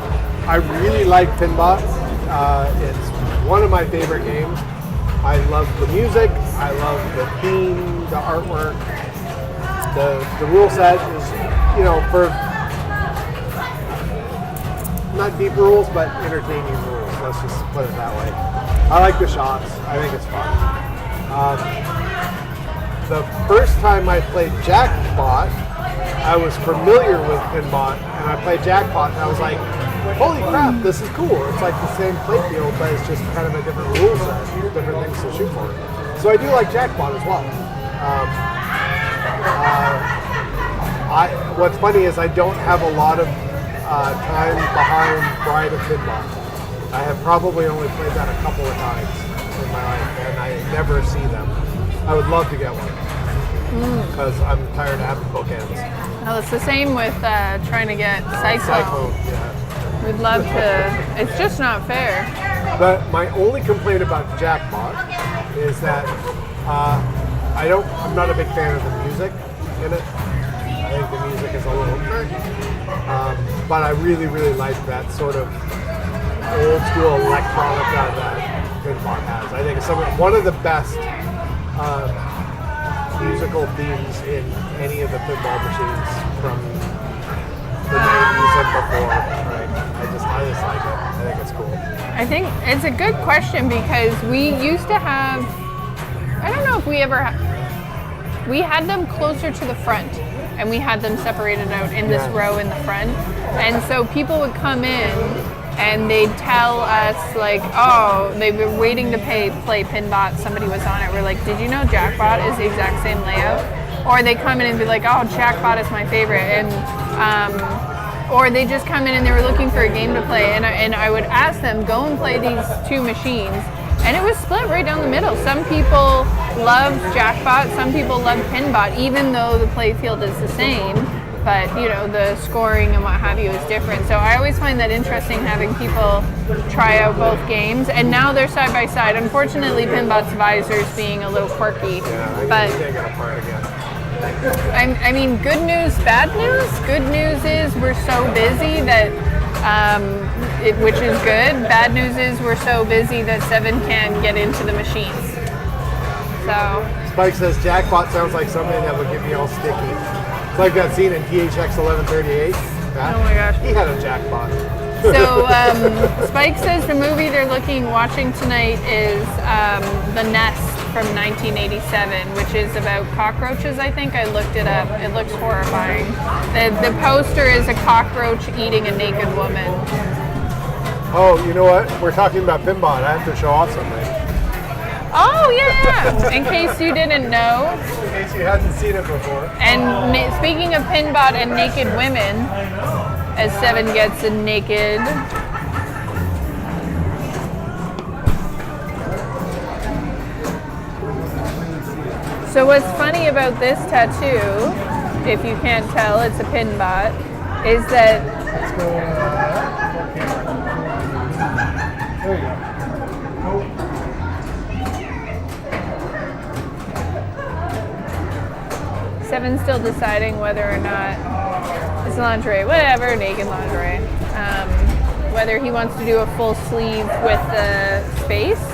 I really like Pinbot. It's one of my favorite games. I love the music. I love the theme, the artwork. The rule set is, for not deep rules, but entertaining rules. Let's just put it that way. I like the shots. I think it's fun. The first time I played Jackpot, I was familiar with Pinbot, and I played Jackpot, and I was like, holy crap, this is cool. It's like the same playfield, but it's just kind of a different rule set, different things to shoot for. So I do like Jackpot as well. What's funny is I don't have a lot of time behind Bride of Pinbot. I have probably only played that a couple of times in my life, and I never see them. I would love to get one because I'm tired of having bookends. Well, it's the same with trying to get Cyclone. Cyclone, yeah. We'd love to. It's just not fair. But my only complaint about Jackpot is that I'm not a big fan of the music in it. I think the music is a little but I really, really like that sort of old school electronica that Pinball has. I think it's one of the best musical themes in any of the pinball machines from the 90s and before. Right? I just like it. I think it's cool. I think it's a good question because we used to have, I don't know if we ever, we had them closer to the front and we had them separated out in this row in the front. And so people would come in and they'd tell us like, oh, they were waiting to play Pinbot, somebody was on it. We're like, did you know Jackpot is the exact same layout? Or they come in and be like, oh, Jackpot is my favorite. And or they just come in and they were looking for a game to play, and I would ask them, go and play these two machines, and it was split right down the middle. Some people loved Jackpot, some people loved Pinbot, even though the play field is the same, but you know, the scoring and what have you is different. So I always find that interesting having people try out both games, and now they're side by side. Unfortunately, Pinbot's visor's being a little quirky, but Take it apart again. I mean, good news, bad news. Good news is we're so busy that, which is good. Bad news is we're so busy that Seven can't get into the machines. So. Spike says Jackpot sounds like something that would get me all sticky. It's like that scene in THX 1138. Oh my gosh. He had a jackpot. So Spike says the movie they're watching tonight is The Nest from 1987, which is about cockroaches, I think. I looked it up. It looks horrifying. The poster is a cockroach eating a naked woman. Oh, you know what? We're talking about Pinball. I have to show off something. Oh, yeah. In case you didn't know. In case you hadn't seen it before. And speaking of Pinbot and naked women, as Seven gets a naked. So what's funny about this tattoo, if you can't tell, it's a Pinbot, is that Let's go. There you go. Seven's still deciding whether or not it's lingerie, whatever, naked lingerie. Whether he wants to do a full sleeve with the space.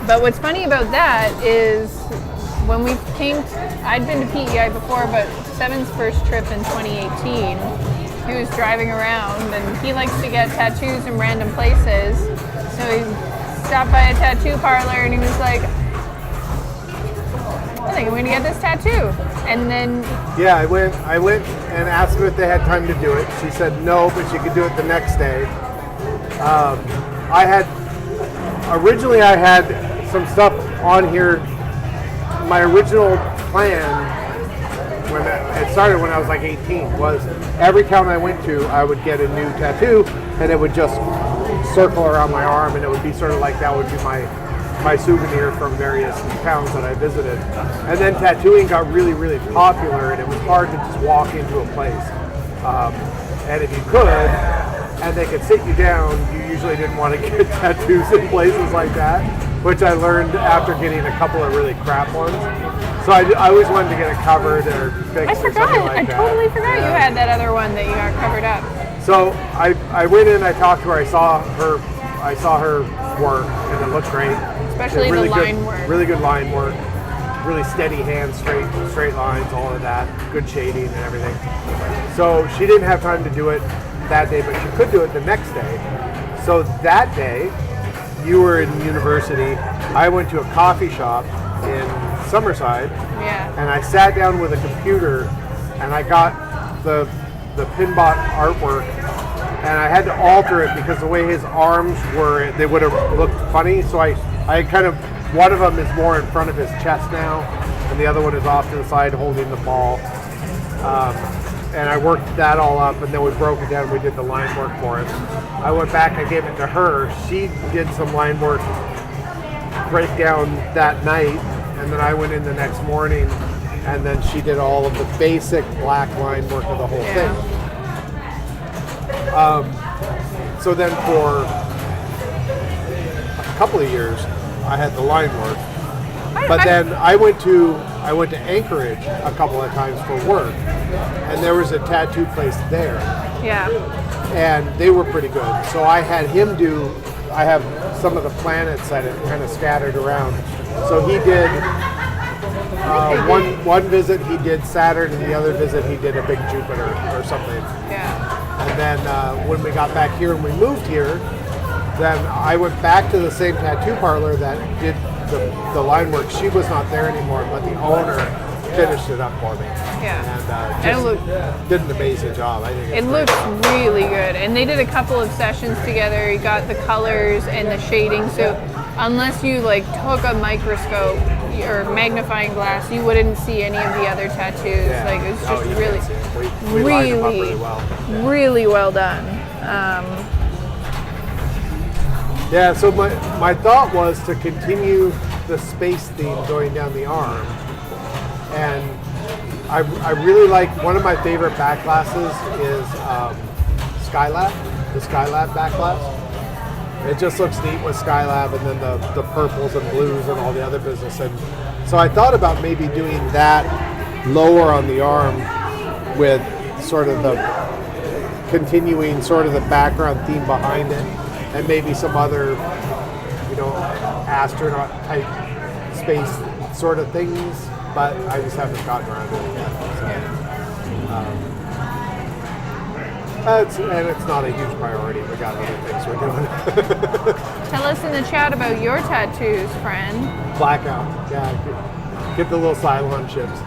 But what's funny about that is when we I'd been to PEI before, but Seven's first trip in 2018, he was driving around and he likes to get tattoos in random places. So he stopped by a tattoo parlor and he was like, I think I'm going to get this tattoo. And then... Yeah, I went and asked her if they had time to do it. She said no, but she could do it the next day. Originally I had some stuff on here. My original plan, when it started when I was like 18, was every town I went to, I would get a new tattoo, and it would just circle around my arm, and it would be sort of like that would be my souvenir from various towns that I visited. And then tattooing got really, really popular, and it was hard to just walk into a place. And if you could, and they could sit you down, you usually didn't want to get tattoos in places like that, which I learned after getting a couple of really crap ones. So I always wanted to get it covered or fixed or something like that. I totally forgot you had that other one that you got covered up. So I went in, I talked to her, I saw her work, and it looked great. Especially really the line work. Really good line work. Really steady hands, straight lines, all of that. Good shading and everything. So she didn't have time to do it that day, but she could do it the next day. So that day, you were in university. I went to a coffee shop in Summerside. Yeah. And I sat down with a computer and I got the Pinbot artwork, and I had to alter it because the way his arms were, they would have looked funny. So I kind of, one of them is more in front of his chest now, and the other one is off to the side holding the ball. And I worked that all up, and then we broke it down and we did the line work for it. I went back, I gave it to her. She did some line work breakdown that night, and then I went in the next morning, and then she did all of the basic black line work of the whole thing. So then for a couple of years, I had the line work. But then I went to Anchorage a couple of times for work, and there was a tattoo place there. Yeah. And they were pretty good. So I had him I have some of the planets that it kind of scattered around. So he did one visit he did Saturn, and the other visit he did a big Jupiter or something. Yeah. And then when we got back here and we moved here, then I went back to the same tattoo parlor that did the line work. She was not there anymore, but the owner finished it up for me. Yeah. And did an amazing job. I think it looks really good. And they did a couple of sessions together. You got the colors and the shading. So unless you like took a microscope or magnifying glass, you wouldn't see any of the other tattoos. Yeah. Like it's just you really, can see it. We lined them up really well done. Yeah, so my thought was to continue the space theme going down the arm. And I really like, one of my favorite back glasses is Skylab, the Skylab back glass. It just looks neat with Skylab, and then the purples and blues and all the other business. And so I thought about maybe doing that lower on the arm with sort of the continuing sort of the background theme behind it, and maybe some other, astronaut type space sort of things. But I just haven't gotten around to it yet. So, it's not a huge priority. We got other things we're doing. Tell us in the chat about your tattoos, friend. Blackout. Yeah, get the little Cylon ships.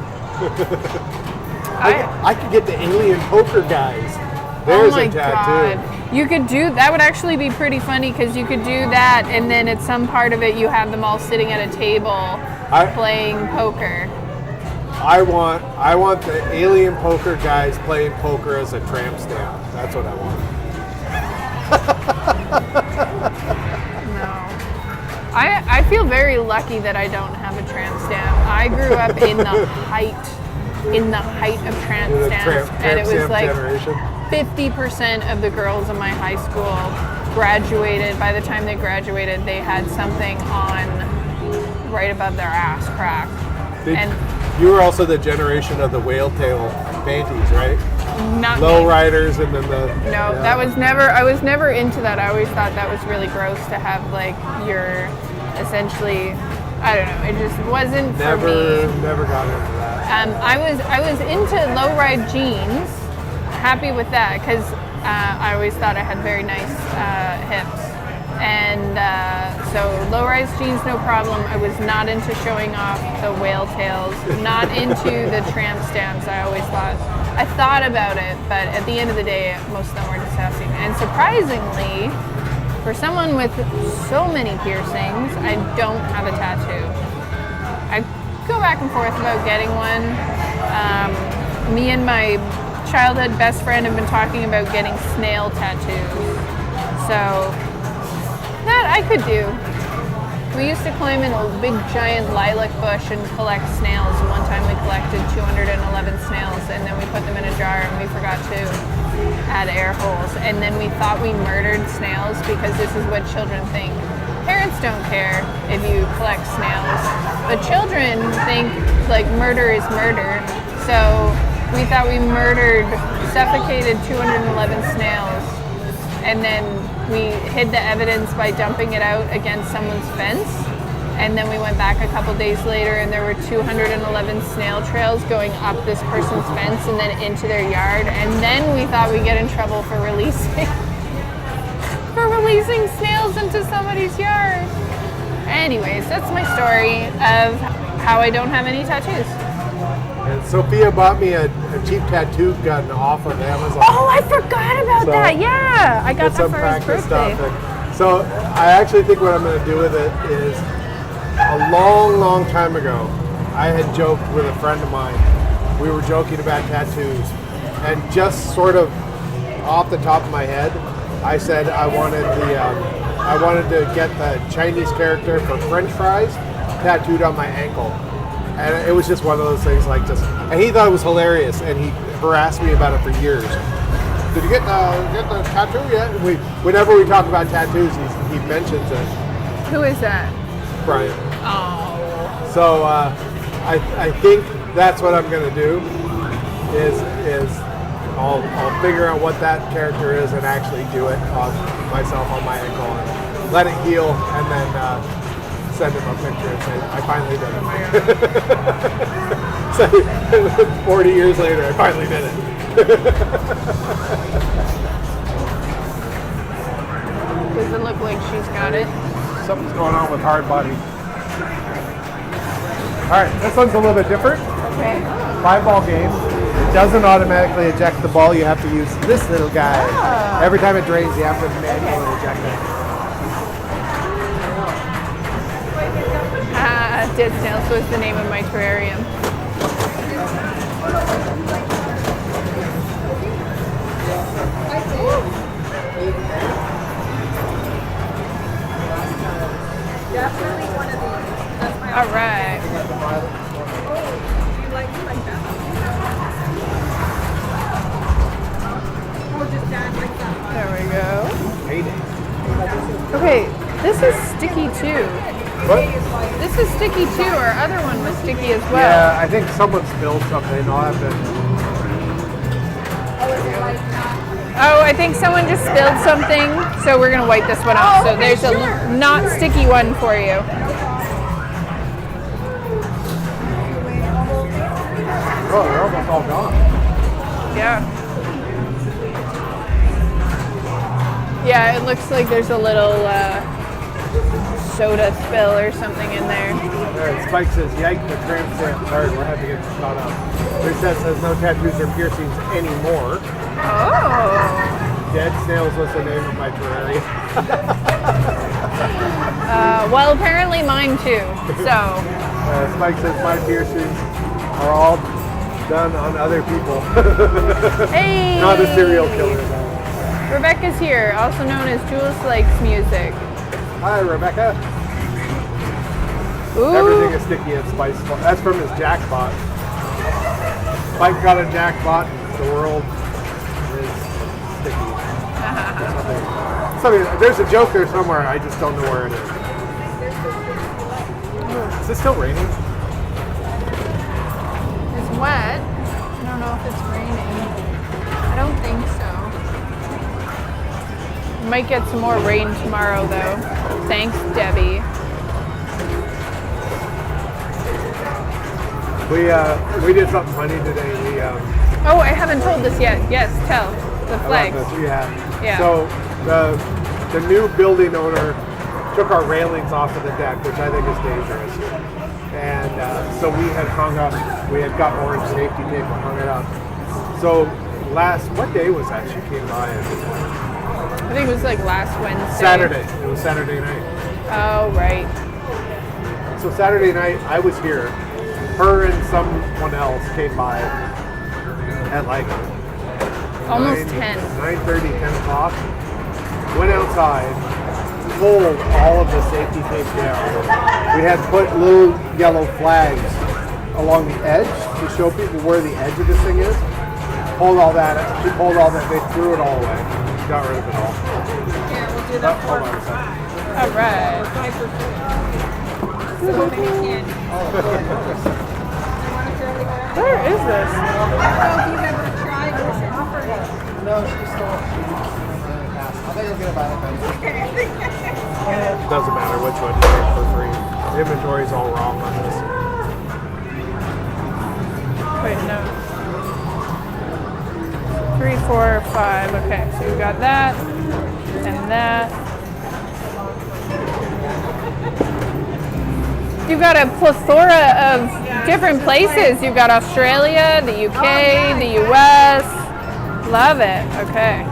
I could get the alien poker guys. There's a tattoo. God. You could do that. Would actually be pretty funny because you could do that, and then at some part of it, you have them all sitting at a table playing poker. I want the alien poker guys playing poker as a tramp stamp. That's what I want. No. I feel very lucky that I don't have a tramp stamp. I grew up in the height of tramp stamps, and it was like generation. 50% of the girls in my high school graduated. By the time they graduated, they had something on right above their ass crack. You were also the generation of the whale tail panties, right? Not low me. riders and then that was never. I was never into that. I always thought that was really gross to have like your essentially. I don't know. It just wasn't for me. Never got into that. I was into low ride jeans. Happy with that because I always thought I had very nice hips. And so low-rise jeans, no problem. I was not into showing off the whale tails, not into the tramp stamps. I thought about it, but at the end of the day, most of them were disgusting. And surprisingly, for someone with so many piercings, I don't have a tattoo. I go back and forth about getting one. Me and my childhood best friend have been talking about getting snail tattoos. So that I could do. We used to climb in a big giant lilac bush and collect snails. One time we collected 211 snails, and then we put them in a jar and we forgot to add air holes. And then we thought we murdered snails because this is what children think. Parents don't care if you collect snails, but children think like murder is murder. So we thought we suffocated 211 snails, and then we hid the evidence by dumping it out against someone's fence. And then we went back a couple days later and there were 211 snail trails going up this person's fence and then into their yard. And then we thought we'd get in trouble for releasing snails into somebody's yard. Anyways, that's my story of how I don't have any tattoos. And Sophia bought me a cheap tattoo gun off of Amazon. Oh, I forgot about that. Yeah, I got that for his birthday. So I actually think what I'm going to do with it is, a long time ago, I had joked with a friend of mine. We were joking about tattoos, and just sort of off the top of my head, I said I wanted to get the Chinese character for French fries tattooed on my ankle. And it was just one of those things and he thought it was hilarious, and he harassed me about it for years. Did you get the tattoo yet? Whenever we talk about tattoos, he mentions it. Who is that? Brian. Oh. So I think that's what I'm gonna do is I'll figure out what that character is and actually do it on myself on my ankle. let it heal, and then send him a picture and say, I finally did it. So 40 years later, I finally did it. Does it look like she's got it? Something's going on with hard body. All right, this one's a little bit different. Okay. 5-ball game. It doesn't automatically eject the ball. You have to use this little guy. Every time it drains, you have to manually eject it. Dead Snails was the name of my terrarium. Definitely one of these. That's my All right. you like that. Or just down like that. There we go. Hate it. Okay, this is sticky too. What? This is sticky too. Our other one was sticky as well. Yeah, I think someone spilled something. I'll have to. Oh, I think someone just spilled something, so we're gonna wipe this one off. So there's a not sticky one for you. Oh, they're almost all gone. Yeah. Yeah, it looks like there's a little soda spill or something in there. Alright, Spike says, yike, the tramp stamp. Sorry, we're having to get caught up. Reset says, no tattoos or piercings anymore. Oh. Dead Snails was the name of my terrarium. Well, apparently mine too. So. Spike says, my piercings are all done on other people. Hey. Not a serial killer, though. Rebecca's here, also known as Jules Likes Music. Hi, Rebecca. Ooh. Everything is sticky at Spike's. That's from his jackpot. Spike got a jackpot. The world is sticky. Something. There's a joke there somewhere. I just don't know where it is. Is it still raining? It's wet. I don't know if it's raining. I don't think so. Might get some more rain tomorrow though. Thanks, Debbie. We did something funny today. Oh, I haven't told this yet. Yes, tell. The flags. Yeah. So the new building owner took our railings off of the deck, which I think is dangerous. And so we had got orange safety tape and hung it up. So what day was that she came by? I think it was like last Wednesday. Saturday. It was Saturday night. Oh, right. So Saturday night, I was here. Her and someone else came by at like Almost 10. 9:30, 10 o'clock. Went outside, pulled all of the safety tape down. We had put little yellow flags along the edge to show people where the edge of this thing is. Pulled all that. She pulled all that. They threw it all away. Got rid of it all. Here, we'll do that Hold for on a second. All right. 5%. So many candy. Where is this? I don't know if you've ever tried this offer. No, she's still. I think you'll get it by the time. Doesn't matter which one you get for free. The inventory's all wrong on this. Wait, no. 3, 4, 5. Okay, so we got that and that. You've got a plethora of different places. You've got Australia, the UK, the US. Love it. Okay.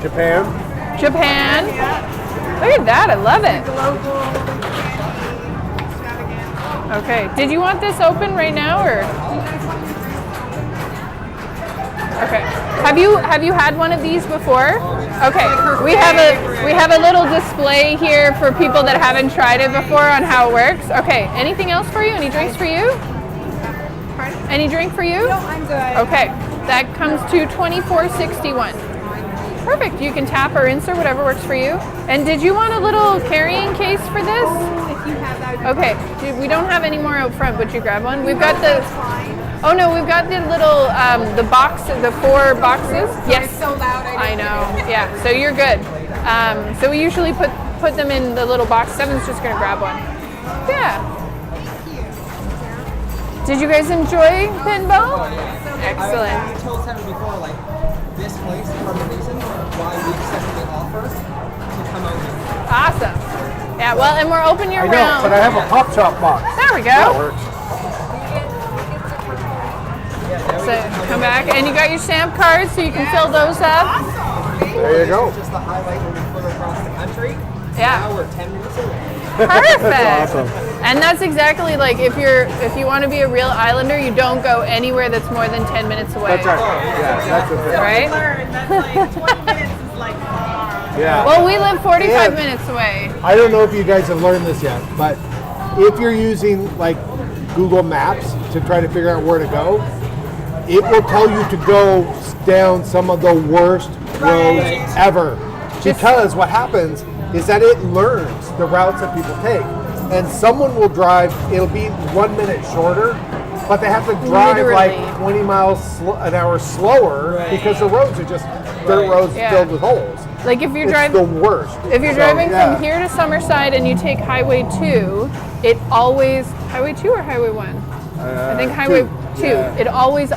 Japan. Look at that. I love it. Okay. Did you want this open right now or? Okay. Have you had one of these before? Okay. We have a little display here for people that haven't tried it before on how it works. Okay. Anything else for you? Any drinks for you? Pardon? Any drink for you? No, I'm good. Okay. That comes to $24.61. Perfect. You can tap or insert whatever works for you. And did you want a little carrying case for this? If you have that. Okay, we don't have any more out front. Would you grab one? We've got the. Oh no, we've got the little the box, the 4 boxes. Yes. It's so loud. I know. Yeah. So you're good. So we usually put them in the little box. Seven's just gonna grab one. Yeah. Did you guys enjoy pinball? Excellent. I told Seven before, like, this place is part of the reason why we accepted the offer to come out here. Awesome. Yeah. Well, and we're open year I know, round. but I have a pop top box. There we That go. works. So come back, and you got your stamp cards, so you can fill those up. There you go. Just the highlight when we flew across the country. Yeah. Now we're 10 minutes away. Perfect. That's awesome. And that's exactly like if you want to be a real islander, you don't go anywhere that's more than 10 minutes away. That's right. Yeah, that's the thing. Right? Learn that's like 20 minutes is like far. Yeah. Well, we live 45 And- minutes away. I don't know if you guys have learned this yet, but if you're using like Google Maps to try to figure out where to go, it will tell you to go down some of the worst roads ever. Because what happens is that it learns the routes that people take. And someone will drive, it'll be 1 minute shorter, but they have to drive Literally. like 20 miles an hour slower because the roads are just dirt roads Yeah. filled with holes. Like if you're It's driving the worst. If you're So, driving yeah. from here to Summerside and you take Highway 2, it always Highway 2 or Highway 1? I think Highway 2. Yeah. It always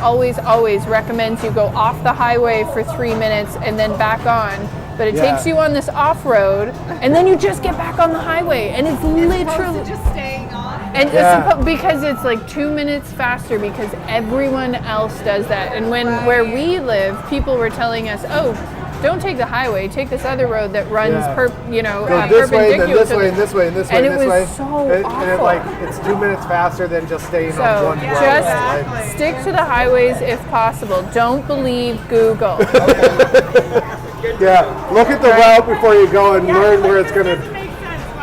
recommends you go off the highway for 3 minutes and then back on. But it Yeah. takes you on this off-road, and then you just get back on the highway, and it's literally Just staying on. and Yeah. it's because it's like 2 minutes faster because everyone else does that. And where we live, people were telling us, "Oh, don't take the highway. Take this other road that runs Yeah. Go Go this way, then perpendicular this to way, the-" and this way, and this way, And and it this was way. so and it awful. like it's 2 minutes faster than just staying So on one road. just Like, stick to the highways if possible. Don't believe Google. yeah, look at the route before you go and learn where it's gonna.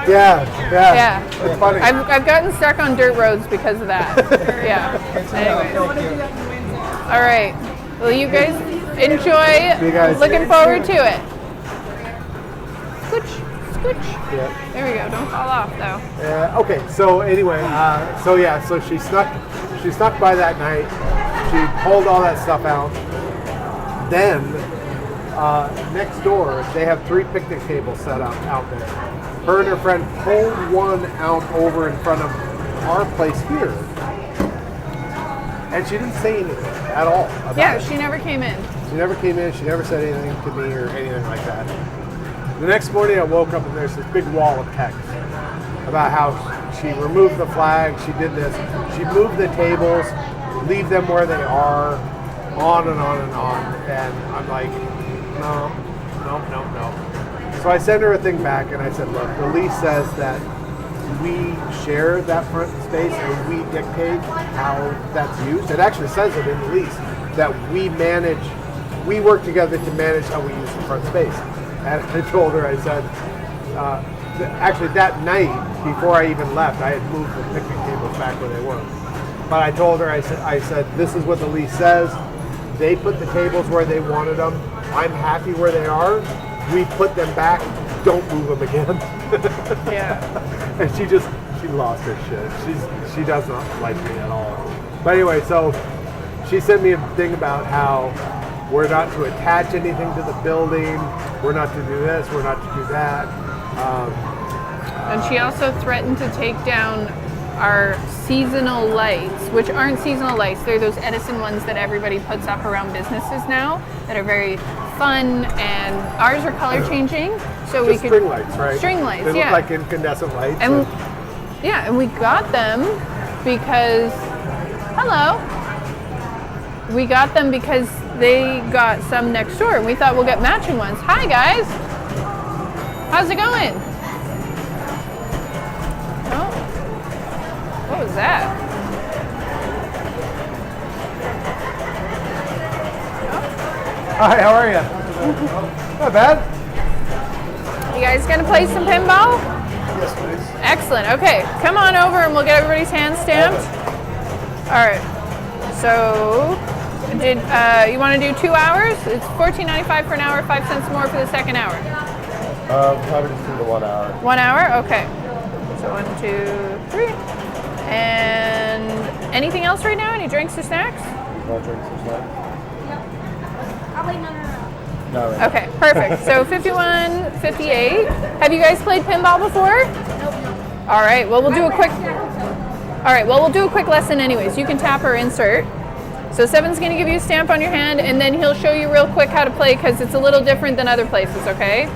Yeah, yeah, Yeah. It's funny. I've gotten stuck on dirt roads because of that. Yeah. Anyway. All right. Well, you guys enjoy. See you guys. Looking forward to it. Scooch, scooch. Yeah. There we go. Don't fall off though. Okay, so anyway, so she snuck by that night. She pulled all that stuff out. Then next door, they have 3 picnic tables set up out there. Her and her friend pulled one out over in front of our place here, and she didn't say anything at all about Yeah, it. she never came in. She never came in. She never said anything to me or anything like that. The next morning, I woke up and there's this big wall of text about how she removed the flag, she did this, she moved the tables, leave them where they are, on and on and on. And I'm like, no. So I sent her a thing back and I said, look, the lease says that we share that front space and we dictate how that's used. It actually says it in the lease that we work together to manage how we use the front space. And I told her, I said, actually that night before I even left, I had moved the picnic tables back where they were. But I told her, I said, this is what the lease says. They put the tables where they wanted them. I'm happy where they are. We put them back. Don't move them again. Yeah. And she lost her shit. She does not like me at all. But anyway, so she sent me a thing about how we're not to attach anything to the building. We're not to do this. We're not to do that. And she also threatened to take down our seasonal lights, which aren't seasonal lights. They're those Edison ones that everybody puts up around businesses now that are very fun, and ours are color changing. So Just we could string lights, right? String lights, They look yeah. like incandescent lights. And yeah, and we got them because we got them because they got some next door, and we thought we'll get matching ones. Hi guys, how's it going? Oh, what was that? Hi, how are you? Not bad. You guys gonna play some pinball? Yes, please. Excellent. Okay, come on over and we'll get everybody's hands stamped. All right. So, did you want to do 2 hours? It's $14.95 for an hour, 5 cents more for the second hour. Probably just do the 1 hour. 1 hour? Okay. So So 1, 2, 3. And anything else right now? Any drinks or snacks? All drinks or snacks? Oh, wait, no. No, right. Okay, perfect. So 51, 58. Have you guys played pinball before? All right. Well, we'll do a quick. All right. Well, we'll do a quick lesson anyways. You can tap or insert. So Seven's going to give you a stamp on your hand, and then he'll show you real quick how to play because it's a little different than other places. Okay.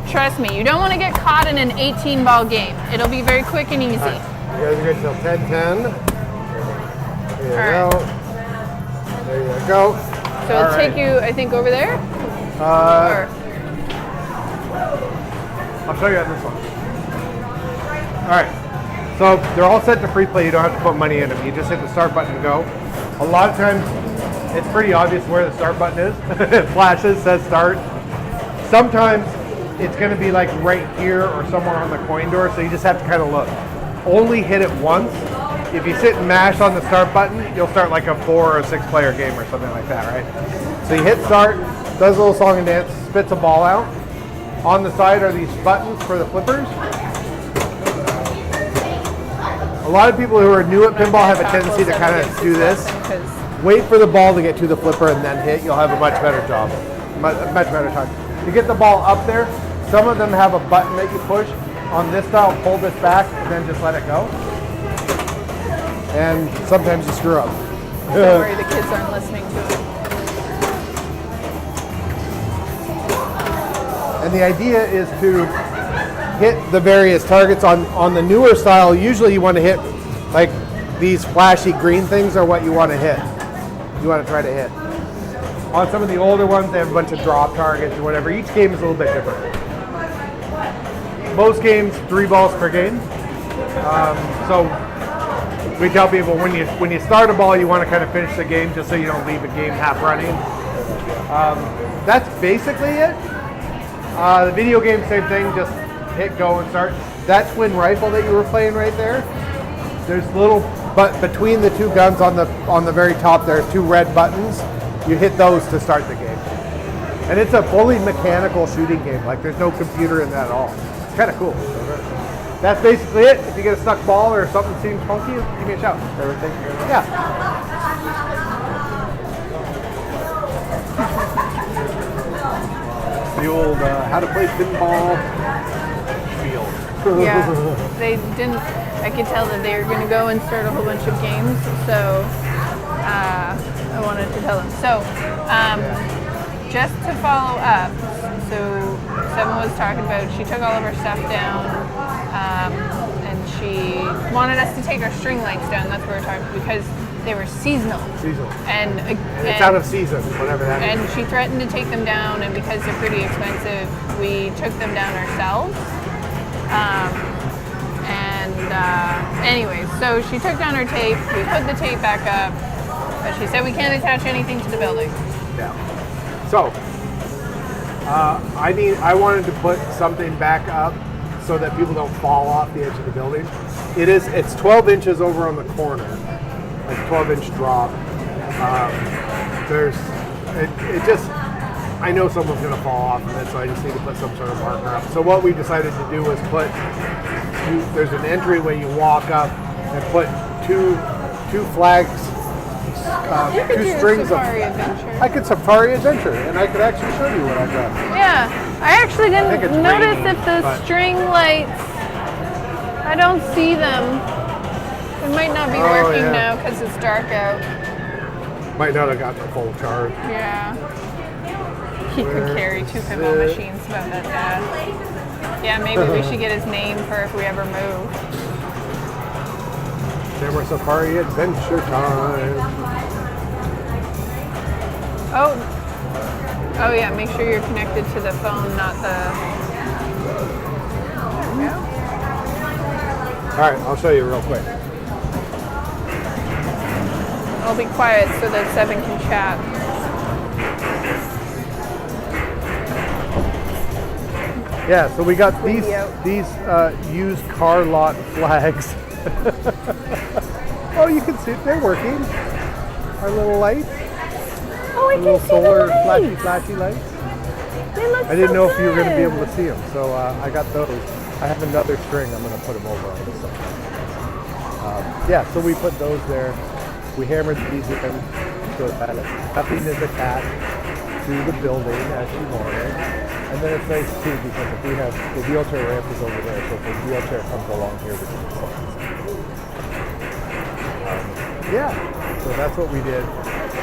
Trust me, you don't want to get caught in an 18-ball game. It'll be very quick and easy. All right. You guys are good till 10-10. There you go. There you go. So it'll take you, I think, over there? I'll show you on this one. All right. So they're all set to free play. You don't have to put money in them. You just hit the start button and go. A lot of times, it's pretty obvious where the start button is. It flashes, says start. Sometimes it's going to be like right here or somewhere on the coin door, so you just have to kind of look. Only hit it once. If you sit and mash on the start button, you'll start like a 4 or 6 player game or something like that, right? So you hit start, does a little song and dance, spits a ball out. On the side are these buttons for the flippers. A lot of people who are new at pinball have a tendency to kind of do this. Wait for the ball to get to the flipper and then hit. You'll have a much better job, much better time. You get the ball up there. Some of them have a button that you push. On this style, pull this back and then just let it go. And sometimes you screw up. Don't worry, the kids aren't listening to it. And the idea is to hit the various targets on the newer style. Usually you want to hit like these flashy green things are what you want to hit. You want to try to hit. On some of the older ones, they have a bunch of drop targets or whatever. Each game is a little bit different. Most games, 3 balls per game. So we tell people when you start a ball, you want to kind of finish the game just so you don't leave a game half running. That's basically it. The video game, same thing, just hit go and start. That twin rifle that you were playing right there, there's little, but between the 2 guns on the very top, there are 2 red buttons. You hit those to start the game. And it's a fully mechanical shooting game. Like there's no computer in that at all. It's kind of cool. That's basically it. If you get a stuck ball or something seems funky, give me a shout. Everything. Yeah. The old how to play pinball field. Yeah, they didn't. I could tell that they were going to go and start a whole bunch of games, so I wanted to tell them. So, just to follow up, so Seven was talking about she took all of her stuff down, and she wanted us to take our string lights down. That's what we're talking about because they were seasonal. And it's out of season, whatever that and is. she threatened to take them down, and because they're pretty expensive, we took them down ourselves. Anyway, so she took down her tape, we put the tape back up, but she said we can't attach anything to the building. Yeah. So, I wanted to put something back up so that people don't fall off the edge of the building. It's 12 inches over on the corner, like 12-inch drop. I know someone's gonna fall off of it, so I just need to put some sort of marker up. So what we decided to do was there's an entryway you walk up and put two flags, two strings of. I could safari adventure, and I could actually show you what I've done. Yeah, I actually didn't notice raining, if the string lights. I don't see them. It might not be working now because it's dark out. Might not have got the full charge. Yeah. He could carry 2 pinball machines about that bad. Yeah, maybe we should get his name for if we ever move. Camera Safari Adventure Time. Oh yeah, make sure you're connected to the phone, not the... There we go. Alright, I'll show you real quick. I'll be quiet so that Seven can chat. Yeah, so we got these used car lot flags. Oh, you can see it. They're working. Our little lights. Oh, I little can see solar the lights. flashy lights. They look I didn't so know if you were going to be good. able to see them, so I got those. I have another string. I'm going to put them over on this side. Yeah, so we put those there. We hammered these in so that nothing is attached to the building as she wanted. And then it's nice too because if we have the wheelchair ramp is over there, so if the wheelchair comes along here, we can slide. Yeah, so that's what we did.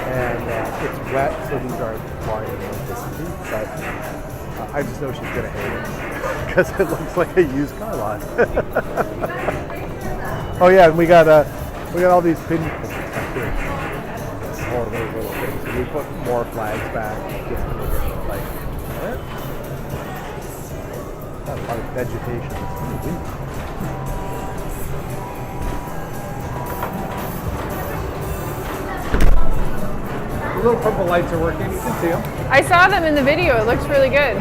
And it's wet, so these aren't flying in this seat, but I just know she's gonna hate it because it looks like a used car lot. Oh yeah, and we got all these pinballs and stuff too. All of those little things. So we put more flags back just to make it like what? Got a lot of vegetation. It's pretty deep. The little purple lights are working. You can see them. I saw them in the video. It looks really good.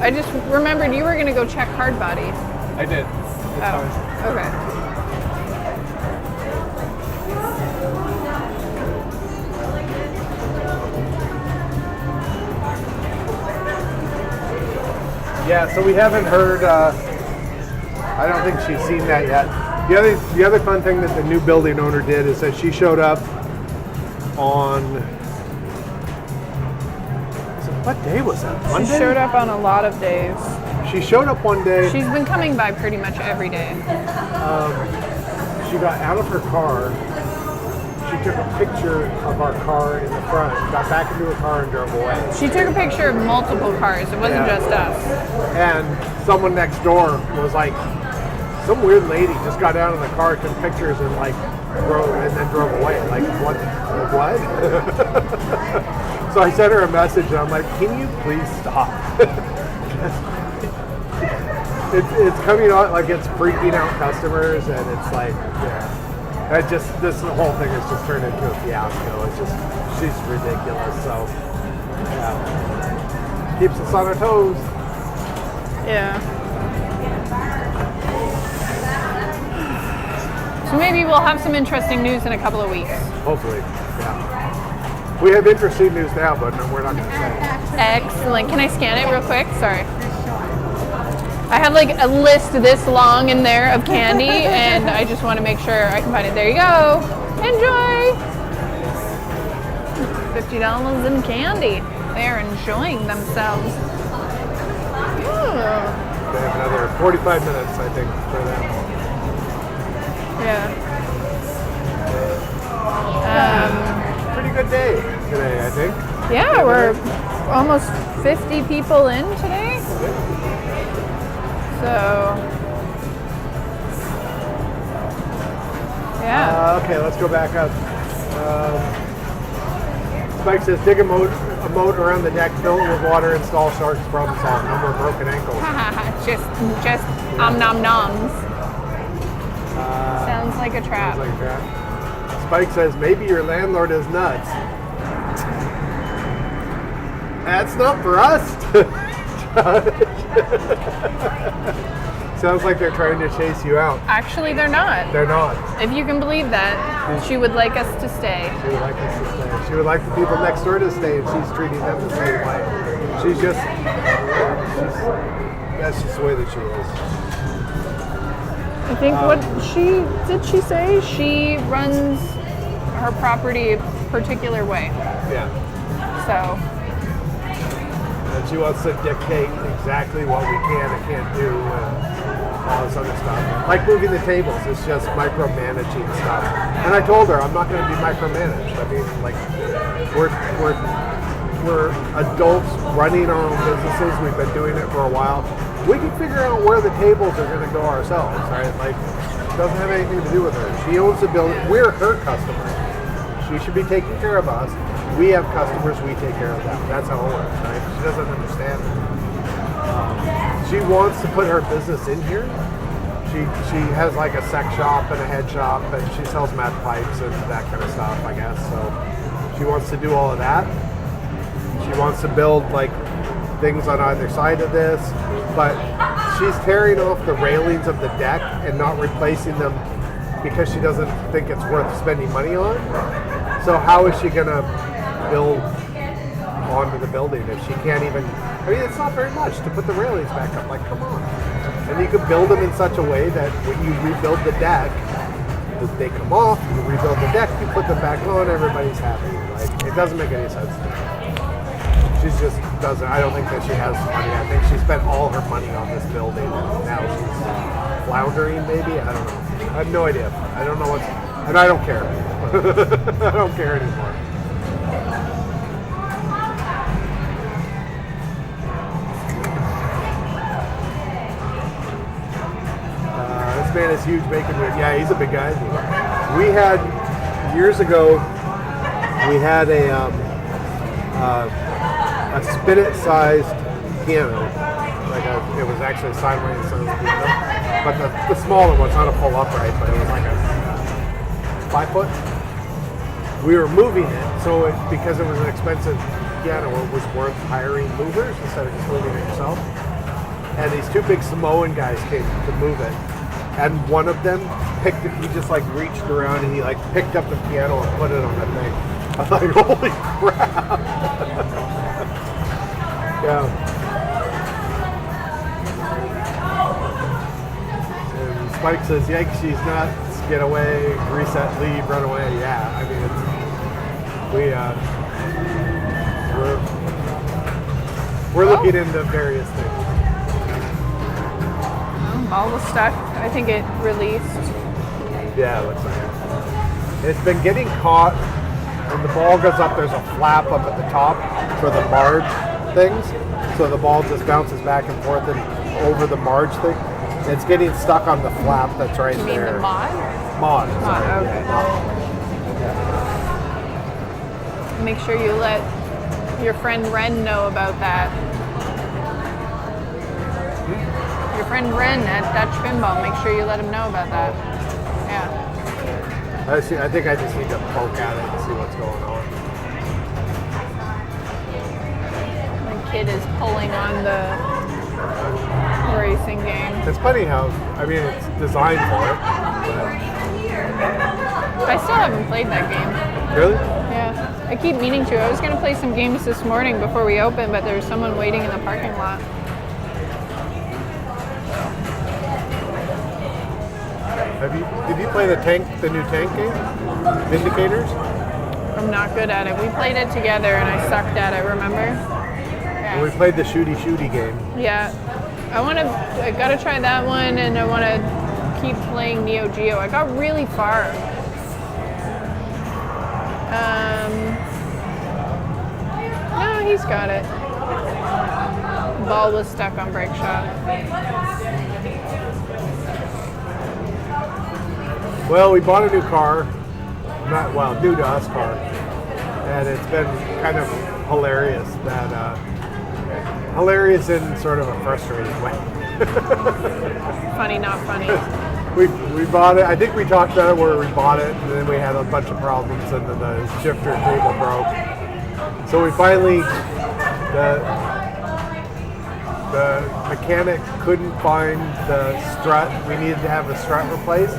I just remembered you were going to go check hard body. I did. Oh, okay. Yeah, so we haven't heard. I don't think she's seen that yet. The other fun thing that the new building owner did is that she showed up on. What day was that? Monday? She showed up on a lot of days. She showed up one day. She's been coming by pretty much every day. She got out of her car. She took a picture of our car in the front, got back into her car and drove away. She took a picture of multiple cars. It wasn't just us. And someone next door was like, some weird lady just got out of the car, took pictures and then drove away. Like what? So I sent her a message and I'm like, can you please stop? It's coming out like it's freaking out customers and it's like, yeah. This whole thing has just turned into a fiasco. It's just, she's ridiculous. So, yeah. Keeps us on our toes. Yeah. So maybe we'll have some interesting news in a couple of weeks. Hopefully, yeah. We have interesting news now, but no, we're not going to say it. Excellent. Can I scan it real quick? Sorry. I have like a list this long in there of candy, and I just want to make sure I can find it. There you go. Enjoy. $50 in candy. They're enjoying themselves. Ooh. They have another 45 minutes, I think, for them. Yeah. Pretty good day today, I think. Yeah, we're almost 50 people in today. So, yeah. Okay, let's go back up. Spike says, dig a moat around the deck, fill it with water, install sharks, problem solved. No more broken ankles. just nom noms. Sounds like a trap. Sounds like a trap. Spike says, maybe your landlord is nuts. That's not for us. Sounds like they're trying to chase you out. Actually, they're not. They're not. If you can believe that, she would like us to stay. She would like us to stay. She would like the people next door to stay, and she's treating them the same way. That's just the way that she is. I think she say she runs her property a particular way. Yeah. So. And she wants to dictate exactly what we can and can't do and all this other stuff. Like moving the tables, it's just micromanaging stuff. And I told her I'm not going to be micromanaged. I mean, like we're adults running our own businesses. We've been doing it for a while. We can figure out where the tables are going to go ourselves, right? Like it doesn't have anything to do with her. She owns the building. We're her customers. She should be taking care of us. We have customers, we take care of them. That's how it works, right? She doesn't understand it. She wants to put her business in here. She has like a sex shop and a head shop, and she sells meth pipes and that kind of stuff, I guess. So she wants to do all of that. She wants to build like things on either side of this, but she's tearing off the railings of the deck and not replacing them because she doesn't think it's worth spending money on. So how is she gonna build onto the building if she can't even? I mean, it's not very much to put the railings back up. Like, come on. And you can build them in such a way that when you rebuild the deck, they come off. You rebuild the deck, you put them back on. Everybody's happy. Like, it doesn't make any sense to me. She just doesn't. I don't think that she has money. I think she spent all her money on this building, and now she's floundering. Maybe, I don't know. I have no idea. I don't know what's, and I don't care. I don't care anymore. This man is huge, making weird. Yeah, he's a big guy. We had years ago. We had a spinet-sized piano. It was actually a Steinway-sized piano, but the smaller one's not a full upright, but it was like a 5 foot. We were moving it, so because it was an expensive piano, it was worth hiring movers instead of just moving it yourself. And these two big Samoan guys came to move it, and one of them picked it. He just like reached around and he like picked up the piano and put it on the thing. I was like, holy crap! Yeah. And Spike says, "Yikes, she's nuts. Get away, reset, leave, run away." Yeah, I mean, we're looking into various things. All the stuff. I think it released. Yeah, it looks like it. It's been getting caught. When the ball goes up, there's a flap up at the top for the marge things. So the ball just bounces back and forth and over the marge thing. It's getting stuck on the flap that's right there. You mean the mod? Mod, sorry. Okay. Yeah. Make sure you let your friend Ren know about that. Your friend Ren at Dutch Pinball, make sure you let him know about that. Yeah. I think I just need to poke at it and see what's going on. The kid is pulling on the racing game. It's funny how, I mean, it's designed for it. I still haven't played that game. Really? Yeah. I keep meaning to. I was going to play some games this morning before we open, but there's someone waiting in the parking lot. Did you play the new tank game? Vindicators? I'm not good at it. We played it together and I sucked at it, remember? Yeah. We played the shooty game. Yeah. I gotta try that one and I wanna keep playing Neo Geo. I got really far. No, he's got it. Ball was stuck on brake shot. Well, we bought a new car, new to us car, and it's been kind of hilarious. Hilarious in sort of a frustrating way. Funny, not funny. We bought it. I think we talked about it where we bought it, and then we had a bunch of problems, and then the shifter cable broke. So we finally, the mechanic couldn't find the strut. We needed to have the strut replaced,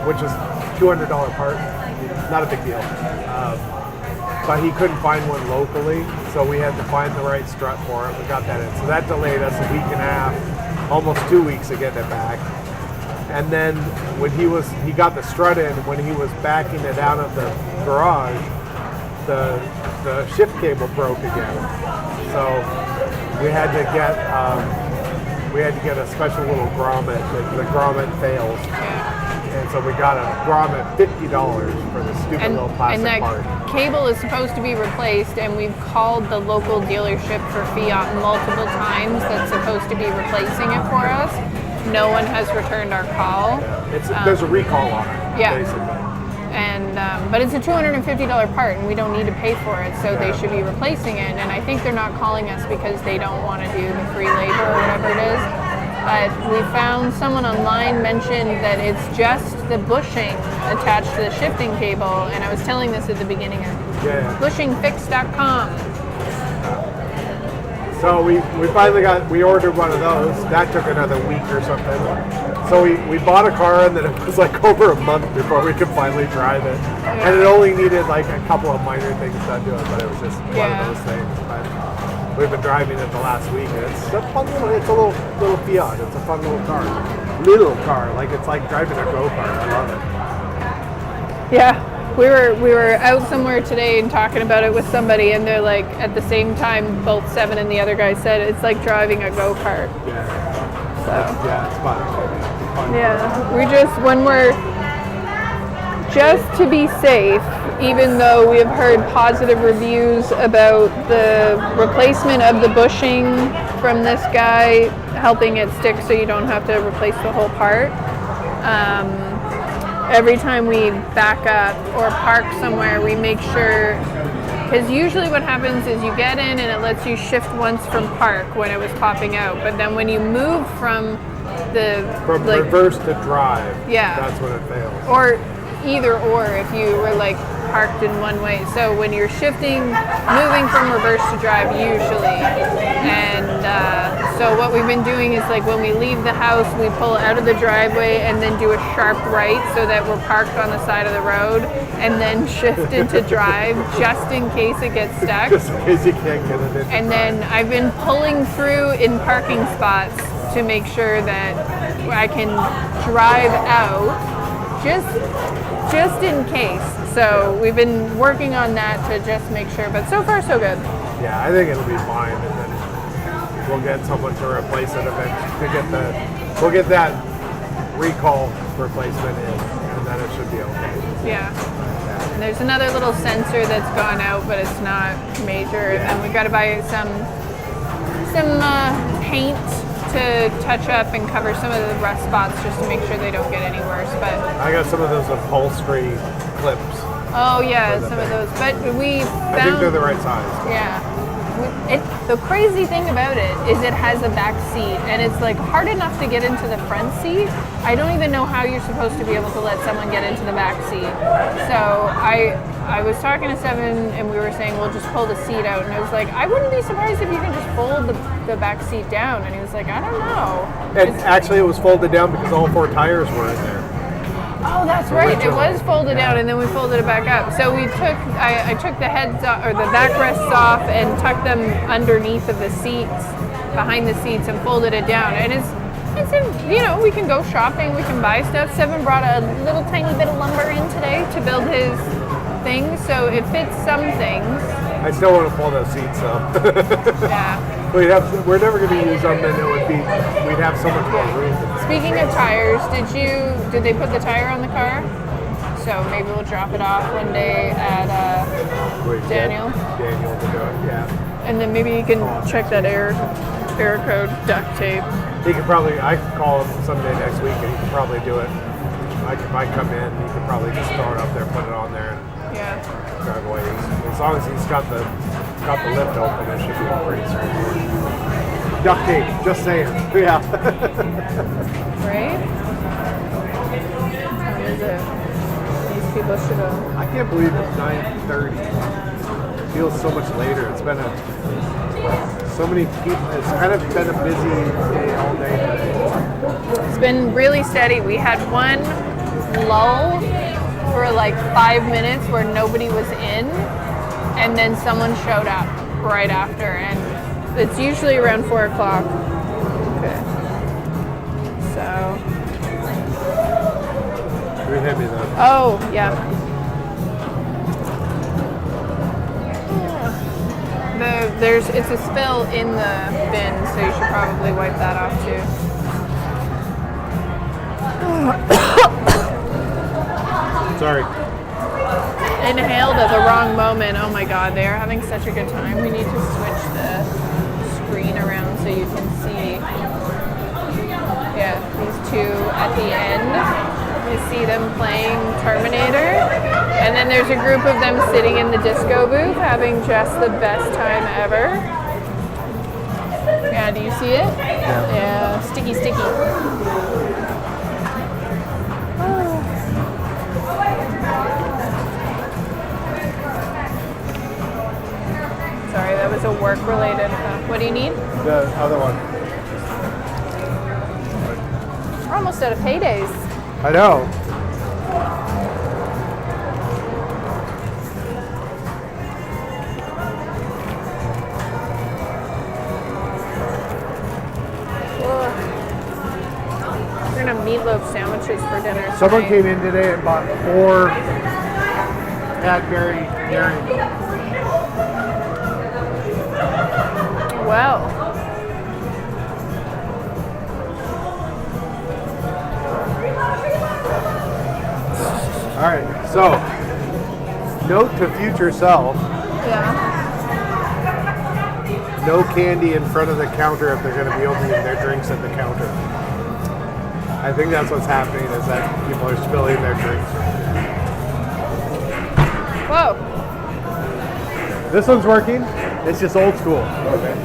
which is $200 part. Not a big deal. But he couldn't find one locally, so we had to find the right strut for it. We got that in. So that delayed us a week and a half, almost 2 weeks of getting it back. And then when he got the strut in, when he was backing it out of the garage, the shift cable broke again. So we had to get a special little grommet. The grommet fails. And so we got a grommet $50 for the stupid little plastic part. And that cable is supposed to be replaced, and we've called the local dealership for Fiat multiple times that's supposed to be replacing it for us. No one has returned our call. Yeah. There's a recall on it, basically. And but it's a $250 part, and we don't need to pay for it, so they should be replacing it. And I think they're not calling us because they don't want to do the free labor or whatever it is. But we found someone online mentioned that it's just the bushing attached to the shifting cable, and I was telling this at the beginning of bushingfix.com. So we finally we ordered one of those. That took another week or something. So we bought a car, and then it was like over a month before we could finally drive it. And it only needed like a couple of minor things done to it, but it was just one of those things. But we've been driving it the last week, and it's a fun it's a little Fiat. It's a fun little car. Little car, like it's like driving a go-kart. I love it. Yeah. We were out somewhere today and talking about it with somebody, and they're like, at the same time, both Seven and the other guy said it's like driving a go-kart. Yeah. So Yeah, it's fun. yeah, just to be safe, even though we have heard positive reviews about the replacement of the bushing from this guy, helping it stick so you don't have to replace the whole part. Every time we back up or park somewhere, we make sure, because usually what happens is you get in and it lets you shift once from park when it was popping out, but then when you move from reverse to drive, yeah, that's when it fails. Or either or, if you were like parked in one way. So when you're moving from reverse to drive usually, and so what we've been doing is like when we leave the house, we pull out of the driveway and then do a sharp right so that we're parked on the side of the road, and then shift into drive just in case it gets stuck. Just in case you can't get it in. And then I've been pulling through in parking spots to make sure that I can drive out just in case. So we've been working on that to just make sure, but so far so good. Yeah, I think it'll be fine, and then we'll get someone to replace it eventually. We'll get that recall replacement in, and then it should be okay. Yeah. And there's another little sensor that's gone out, but it's not major. And then we've got to buy some paint to touch up and cover some of the rust spots just to make sure they don't get any worse. But I got some of those upholstery clips. Oh yeah, some of those. But we found, I think they're the right size. Yeah. The crazy thing about it is it has a back seat, and it's like hard enough to get into the front seat. I don't even know how you're supposed to be able to let someone get into the back seat. So I was talking to Seven, and we were saying we'll just pull the seat out, and I was like, I wouldn't be surprised if you can just fold the back seat down. And he was like, I don't know. And actually, it was folded down because all 4 tires were in there. Oh, that's right. It was folded down, and then we folded it back up. So I took the heads off, or the backrests off, and tucked them underneath of the seats, behind the seats, and folded it down. And it's we can go shopping, we can buy stuff. Seven brought a little tiny bit of lumber in today to build his thing, so it fits some things. I still want to pull those seats up. Yeah. We're never going to use them, and we'd have so much more room. Speaking of tires, did they put the tire on the car? So maybe we'll drop it off one day at Daniel. Daniel to do it, yeah. And then maybe you can check that air code duct tape. I could call him someday next week, and he could probably do it. I come in, he could probably just throw it up there, put it on there, and drive away. As long as he's got the lift open, it should be pretty straightforward. Duct tape, just saying. Yeah. Right? What is it? These people should have. I can't believe it's 9:30. It feels so much later. It's been so many people. It's kind of been a busy day all day today. It's been really steady. We had one lull for like 5 minutes where nobody was in, and then someone showed up right after, and it's usually around 4 o'clock. Okay. So. Pretty heavy though. Oh, yeah. It's a spill in the bin, so you should probably wipe that off too. Sorry. Inhaled at the wrong moment. Oh my god, they are having such a good time. We need to switch the screen around so you can see. Yeah, these two at the end. You see them playing Terminator. And then there's a group of them sitting in the disco booth having just the best time ever. Yeah, do you see it? Yeah, sticky. Sorry, that was a work-related. What do you need? The other one. We're almost out of paydays. I know. We're gonna have meatloaf sandwiches for dinner. Someone tonight. came in today and bought 4 Cadbury Dairy Milk. Well, All right, so note to future self: yeah. no candy in front of the counter if they're going to be opening their drinks at the counter. I think that's what's happening, is that people are spilling their drinks. Whoa. This one's working. It's just old school. Okay.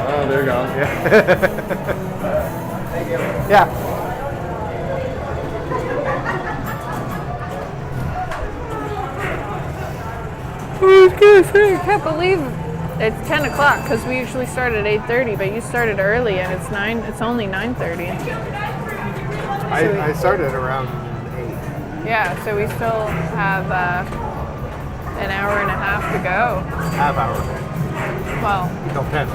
Oh, there you go. Yeah. I was gonna say, I can't believe it's 10 o'clock because we usually start at 8:30, but you started early and it's only 9:30. I started around 8. Yeah, so we still have an hour and a half to go. Half hour. Well, Till 10.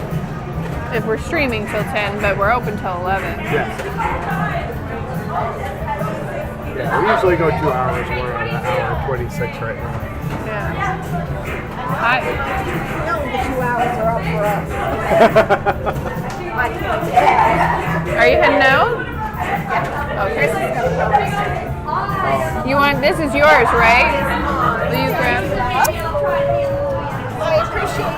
if we're streaming till 10, but we're open till 11. Yes. Yeah, we usually go 2 hours. We're at an hour 26 right now. Yeah. Hi. No, the 2 hours are up for us. Are you heading out? Okay. You want, this is yours, right? Will you grab it? I appreciate it.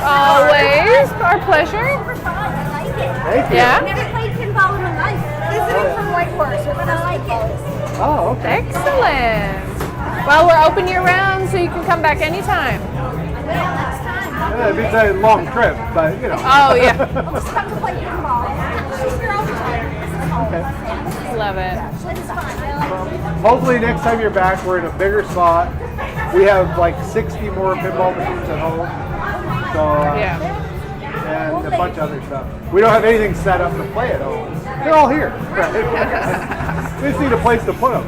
Always. Our pleasure. Super fun. I like it. Thank you. Yeah? I've never played pinball in my life. Visiting from Whitehorse. We're gonna like it. Oh, okay. Excellent. Well, we're open year-round, so you can come back anytime. Next time. Yeah, it's a long trip, but you know. Oh, yeah. I'll just come to play pinball. She's your own time. Love it. It's fun. I like it. Hopefully next time you're back, we're in a bigger slot. We have like 60 more pinball machines at home. So, Yeah. and a bunch of other stuff. We don't have anything set up to play at home. They're all here. Right? We just need a place to put them.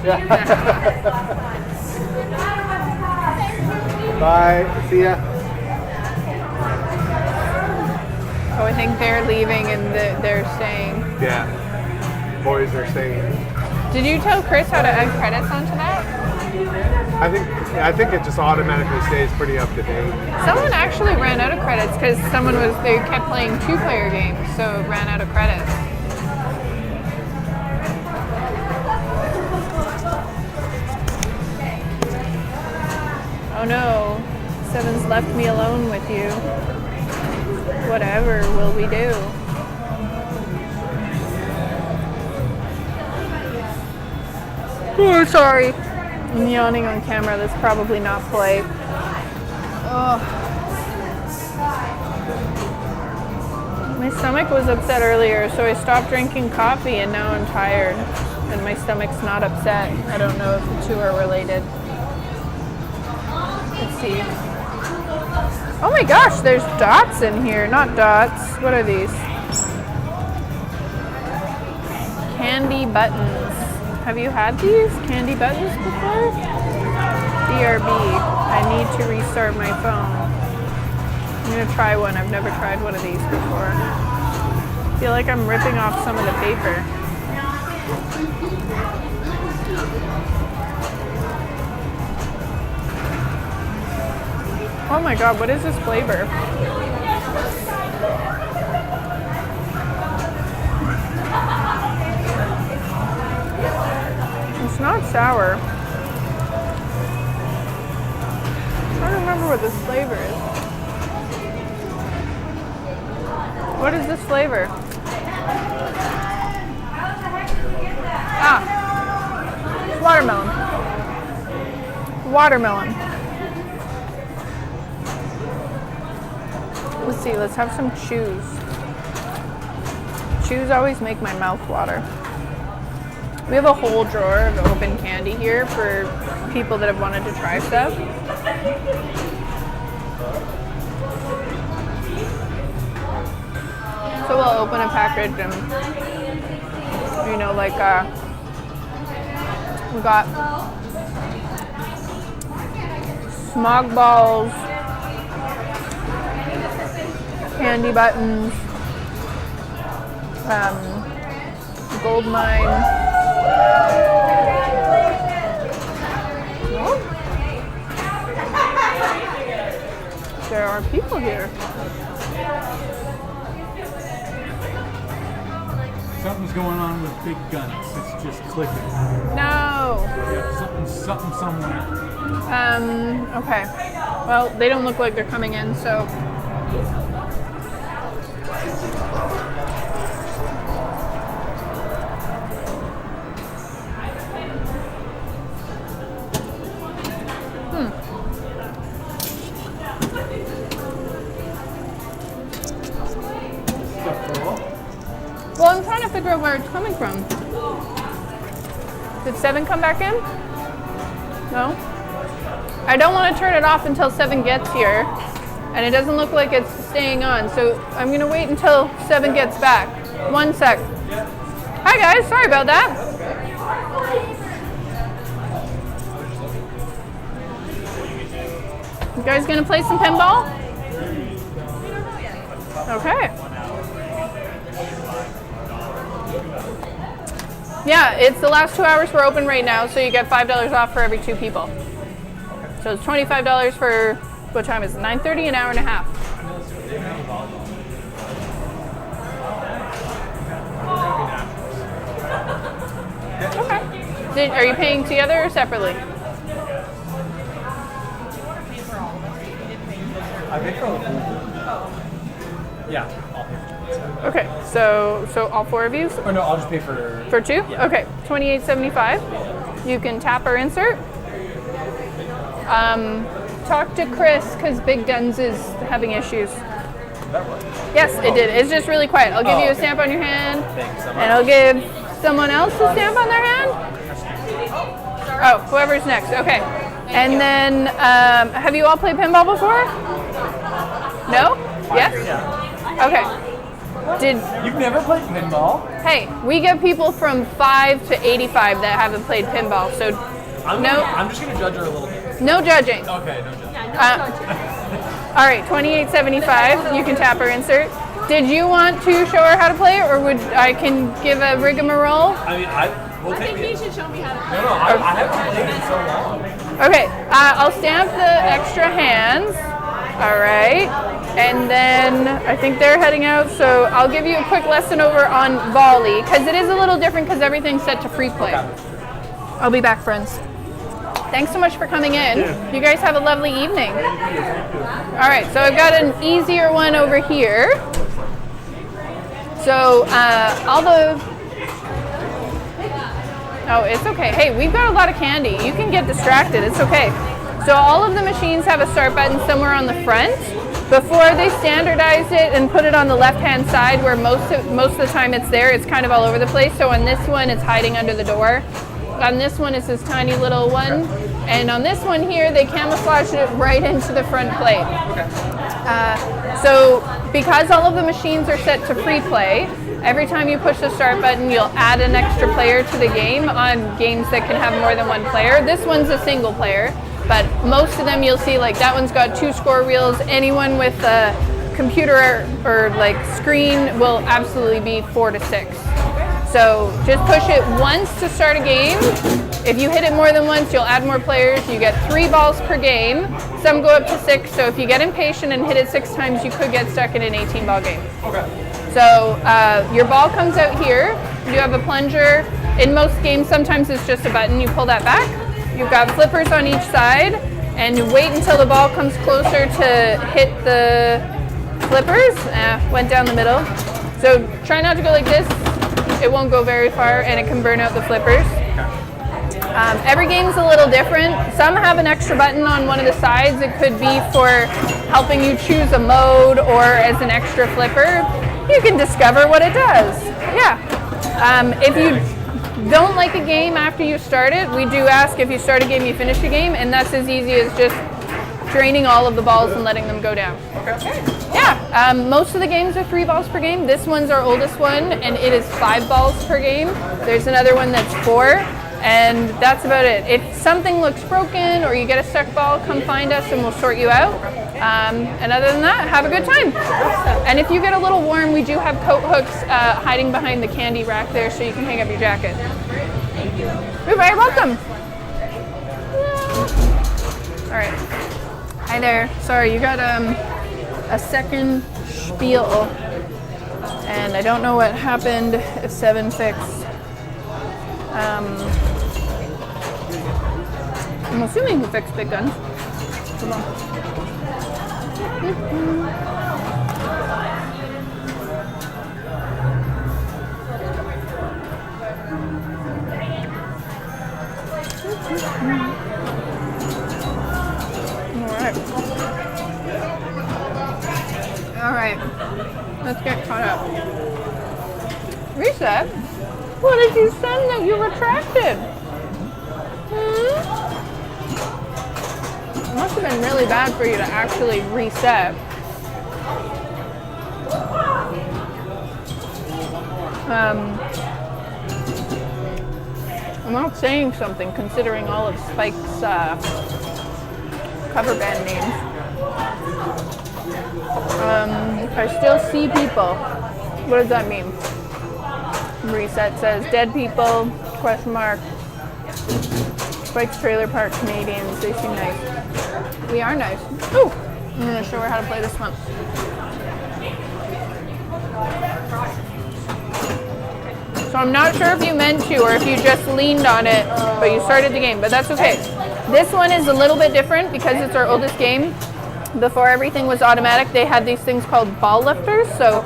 Yeah. Bye. See ya. Oh, I think they're leaving and they're staying. Yeah. Boys are staying. Did you tell Chris how to add credits onto that? I think it just automatically stays pretty up to date. Someone actually ran out of credits because they kept playing 2-player games, so it ran out of credits. Oh no, Seven's left me alone with you. Whatever will we do? Oh, sorry. I'm yawning on camera. That's probably not polite. Oh. My stomach was upset earlier, so I stopped drinking coffee, and now I'm tired. And my stomach's not upset. I don't know if the two are related. Let's see. Oh my gosh, there's dots in here. Not dots. What are these? Candy buttons. Have you had these candy buttons before? BRB. I need to restart my phone. I'm gonna try one. I've never tried one of these before. I feel like I'm ripping off some of the paper. Oh my god, what is this flavor? It's not sour. I don't remember what this flavor is. What is this flavor? Ah, watermelon. Watermelon. Let's see, let's have some chews. Chews always make my mouth water. We have a whole drawer of open candy here for people that have wanted to try stuff. So we'll open a package and, you know, like, we got smog balls, candy buttons, gold mine. Oh. There are people here. Something's going on with big guns. It's just clicking. No. Yeah, something somewhere. Okay. Well, they don't look like they're coming in, so. Well, I'm trying to figure out where it's coming from. Did 7 come back in? No? I don't want to turn it off until 7 gets here, and it doesn't look like it's staying on, so I'm going to wait until 7 gets back. 1 sec. Hi guys, sorry about that. You guys going to play some pinball? Okay. Yeah, it's the last 2 hours we're open right now, so you get $5 off for every 2 people. So it's $25 for, what time is it? 9:30, an hour and a half. Okay. Are you paying together or separately? I paid for all the food. Yeah, I'll pay for it. Okay, so all 4 of you? Or no, I'll just pay for... For 2? Yeah. Okay, $28.75. You can tap or insert. Talk to Chris, because Big Guns is having issues. That worked. Yes, it did. It's just really quiet. I'll give you a stamp on your hand. Thanks so much. And I'll give someone else a stamp on their hand. Oh, whoever's next. Okay. And then, have you all played pinball before? No? Yes? Yeah. Okay. You've never played pinball? Hey, we get people from 5 to 85 that haven't played pinball, so I'm just going to judge her a little bit. no judging. Okay, no judging. All right, $28.75. You can tap or insert. Did you want to show her how to play, or would I can give a rigmarole? I mean, we'll take He it. should show me how to play. No, I haven't played in so long. Okay, I'll stamp the extra hands. All right, and then I think they're heading out, so I'll give you a quick lesson over on volley, because it is a little different because everything's set to free play. I'll be back, friends. Thanks so much for coming in. You guys have a lovely evening. All right, so I've got an easier one over here. So all the... Oh, it's okay. Hey, we've got a lot of candy. You can get distracted. It's okay. So all of the machines have a start button somewhere on the front. Before they standardized it and put it on the left-hand side where most of the time it's there, it's kind of all over the place. So on this one, it's hiding under the door. On this one, it's this tiny little one. And on this one here, they camouflaged it right into the front plate. So because all of the machines are set to free play, every time you push the start button, you'll add an extra player to the game on games that can have more than one player. This one's a single player, but most of them you'll see, like that one's got 2 score wheels. Anyone with a computer or like screen will absolutely be 4 to 6. So just push it once to start a game. If you hit it more than once, you'll add more players. You get 3 balls per game. Some go up to 6, so if you get impatient and hit it 6 times, you could get stuck in an 18-ball game. Okay. So your ball comes out here. You have a plunger. In most games, sometimes it's just a button. You pull that back. You've got flippers on each side, and you wait until the ball comes closer to hit the flippers. Went down the middle. So try not to go like this. It won't go very far, and it can burn out the flippers. Every game's a little different. Some have an extra button on one of the sides. It could be for helping you choose a mode or as an extra flipper. You can discover what it does. Yeah. If you don't like a game after you start it, we do ask if you start a game, you finish a game, and that's as easy as just draining all of the balls and letting them go down. Okay. Yeah, most of the games are 3 balls per game. This one's our oldest one, and it is 5 balls per game. There's another one that's 4, and that's about it. If something looks broken or you get a stuck ball, come find us and we'll sort you out. And other than that, have a good time. And if you get a little warm, we do have coat hooks hiding behind the candy rack there so you can hang up your jacket. You're very welcome. All right. Hi there. Sorry, you got a second spiel, and I don't know what happened if 7 fixed. I'm assuming he fixed big guns. Come on. All right, let's get caught up. Reset? What did you send that you retracted? It must have been really bad for you to actually reset. I'm not saying something considering all of Spike's cover band names. I still see people. What does that mean? Reset says dead people, question mark. Spike's Trailer Park Canadians, they seem nice. We are nice. Ooh, I'm gonna show her how to play this one. So I'm not sure if you meant to or if you just leaned on it, but you started the game, but that's okay. This one is a little bit different because it's our oldest game. Before everything was automatic, they had these things called ball lifters. So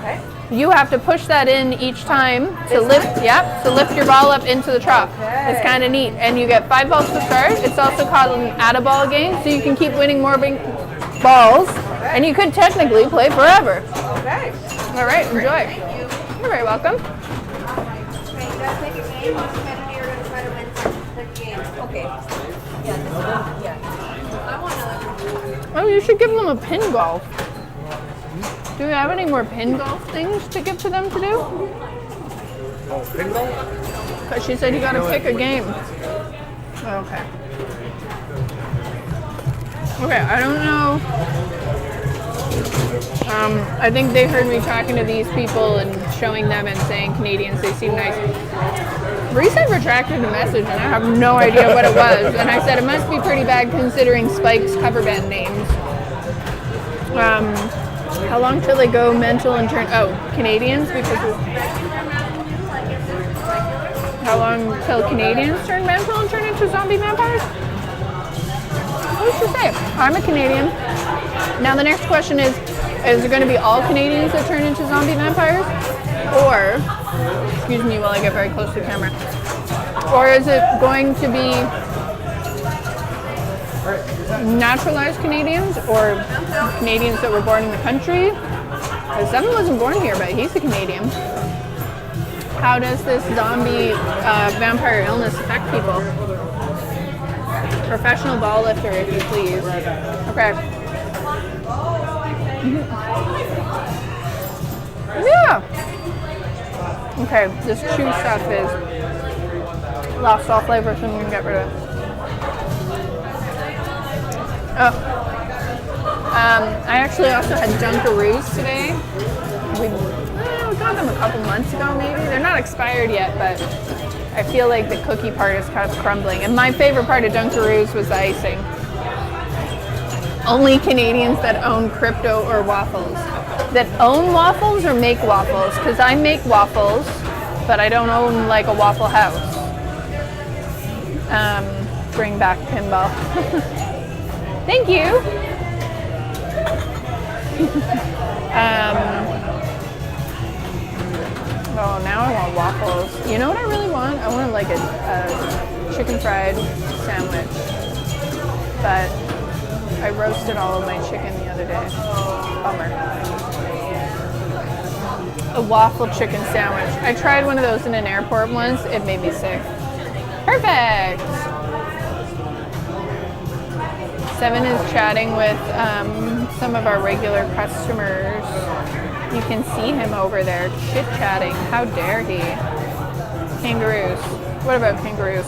you have to push that in each time to lift. Yep, to lift your ball up into the trough. It's kind of neat, and you get 5 balls to start. It's also called an add-a-ball game, so you can keep winning more balls, and you could technically play forever. Okay. All right, enjoy. You're very welcome. Okay, you guys make a game. Each competitor are going to try to win the game. Okay. Yeah, this one. Yeah. I want another. Oh, you should give them a pin golf. Do we have any more pin golf things to give to them to do? Oh, pinball? Because she said you got to pick a game. Okay. Okay, I don't know. I think they heard me talking to these people and showing them and saying Canadians, they seem nice. Reset retracted the message and I have no idea what it was. And I said it must be pretty bad considering Spike's cover band names. How long till they go mental and turn, Canadians? Because how long till Canadians turn mental and turn into zombie vampires? What did she say? I'm a Canadian. Now the next question is it going to be all Canadians that turn into zombie vampires? Or, excuse me while I get very close to the camera, or is it going to be naturalized Canadians or Canadians that were born in the country? Seven wasn't born here, but he's a Canadian. How does this zombie vampire illness affect people? Professional ball lifter, if you please. Okay. Yeah. Okay, this chew stuff is lost all flavor, so I'm gonna get rid of it. I actually also had Dunkaroos today. We got them a couple months ago, maybe. They're not expired yet, but I feel like the cookie part is kind of crumbling. And my favorite part of Dunkaroos was the icing. Only Canadians that own crypto or waffles. That own waffles or make waffles? Because I make waffles, but I don't own like a Waffle House. Bring back pinball. Thank you. Oh, now I want waffles. You know what I really want? I want like a chicken fried sandwich. But I roasted all of my chicken the other day. Bummer. a waffle chicken sandwich. I tried one of those in an airport once. It made me sick. Perfect. Seven is chatting with some of our regular customers. You can see him over there chit-chatting. How dare he? Kangaroos. What about kangaroos?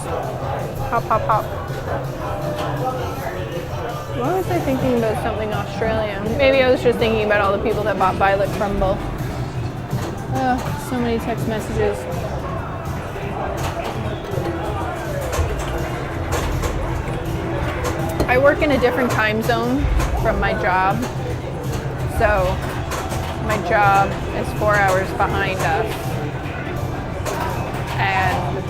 Hop, hop, hop. Why was I thinking about something Australian? Maybe I was just thinking about all the people that bought Violet Crumble. Oh, so many text messages. I work in a different time zone from my job. So my job is 4 hours behind us. And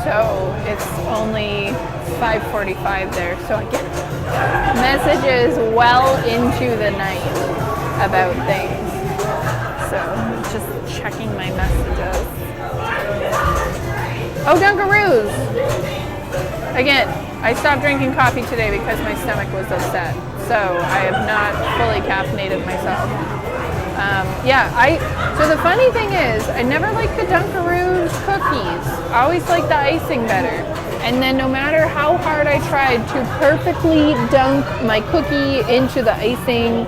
so it's only 5:45 there. So I get messages well into the night about things. So just checking my messages. Oh, Dunkaroos! Again, I stopped drinking coffee today because my stomach was upset. So I have not fully caffeinated myself. So the funny thing is, I never liked the Dunkaroos cookies. I always liked the icing better. And then no matter how hard I tried to perfectly dunk my cookie into the icing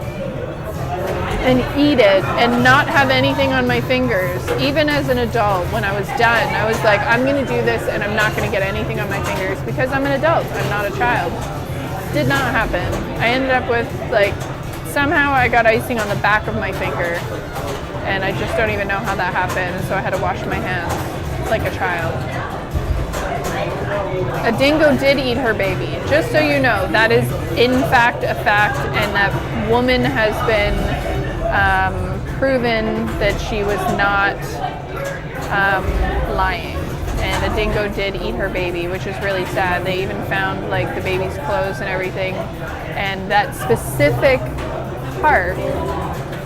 and eat it and not have anything on my fingers, even as an adult, when I was done, I was like, I'm going to do this and I'm not going to get anything on my fingers because I'm an adult, I'm not a child. Did not happen. I ended up with, like, somehow I got icing on the back of my finger and I just don't even know how that happened, so I had to wash my hands like a child. A dingo did eat her baby. Just so you know, that is in fact a fact, and that woman has been proven that she was not lying. And a dingo did eat her baby, which is really sad. They even found like the baby's clothes and everything. And that specific park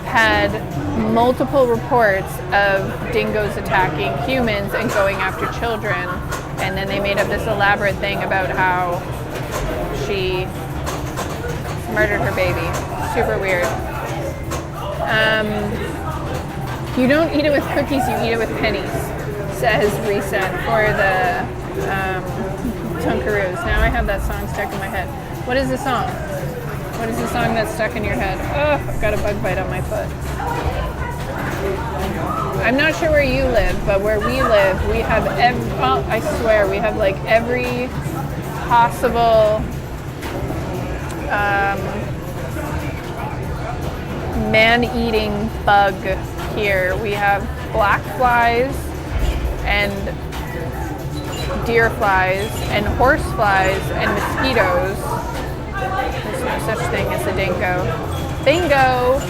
had multiple reports of dingoes attacking humans and going after children. And then they made up this elaborate thing about how she murdered her baby. Super weird. You don't eat it with cookies, you eat it with pennies, says Reset for the Dunkaroos. Now I have that song stuck in my head. What is the song? What is the song that's stuck in your head? Oh, I've got a bug bite on my foot. I'm not sure where you live, but where we live, we have I swear, we have like every possible man-eating bug here. We have black flies and deer flies and horse flies and mosquitoes. There's no such thing as a dingo. Bingo!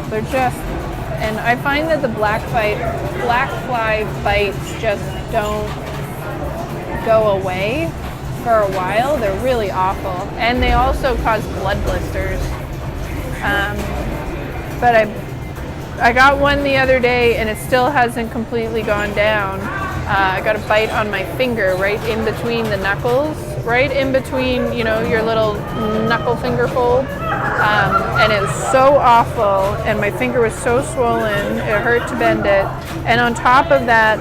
They're just, and I find that the black fly bites just don't go away for a while. They're really awful. And they also cause blood blisters. But I got one the other day and it still hasn't completely gone down. I got a bite on my finger right in between the knuckles, right in between, you know, your little knuckle finger fold. And it was so awful, and my finger was so swollen, it hurt to bend it. And on top of that,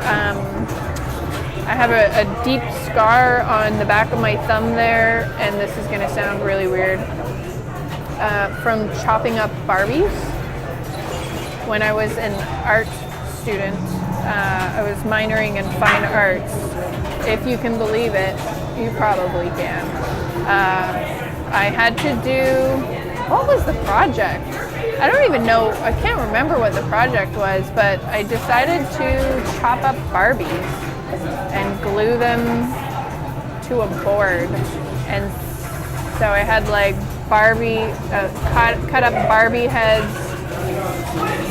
I have a deep scar on the back of my thumb there, and this is gonna sound really weird, from chopping up Barbies. When I was an art student, I was minoring in fine arts. If you can believe it, you probably can. I had to do, what was the project? I don't even know, I can't remember what the project was, but I decided to chop up Barbies and glue them to a board. And so I had like Barbie, cut up Barbie heads,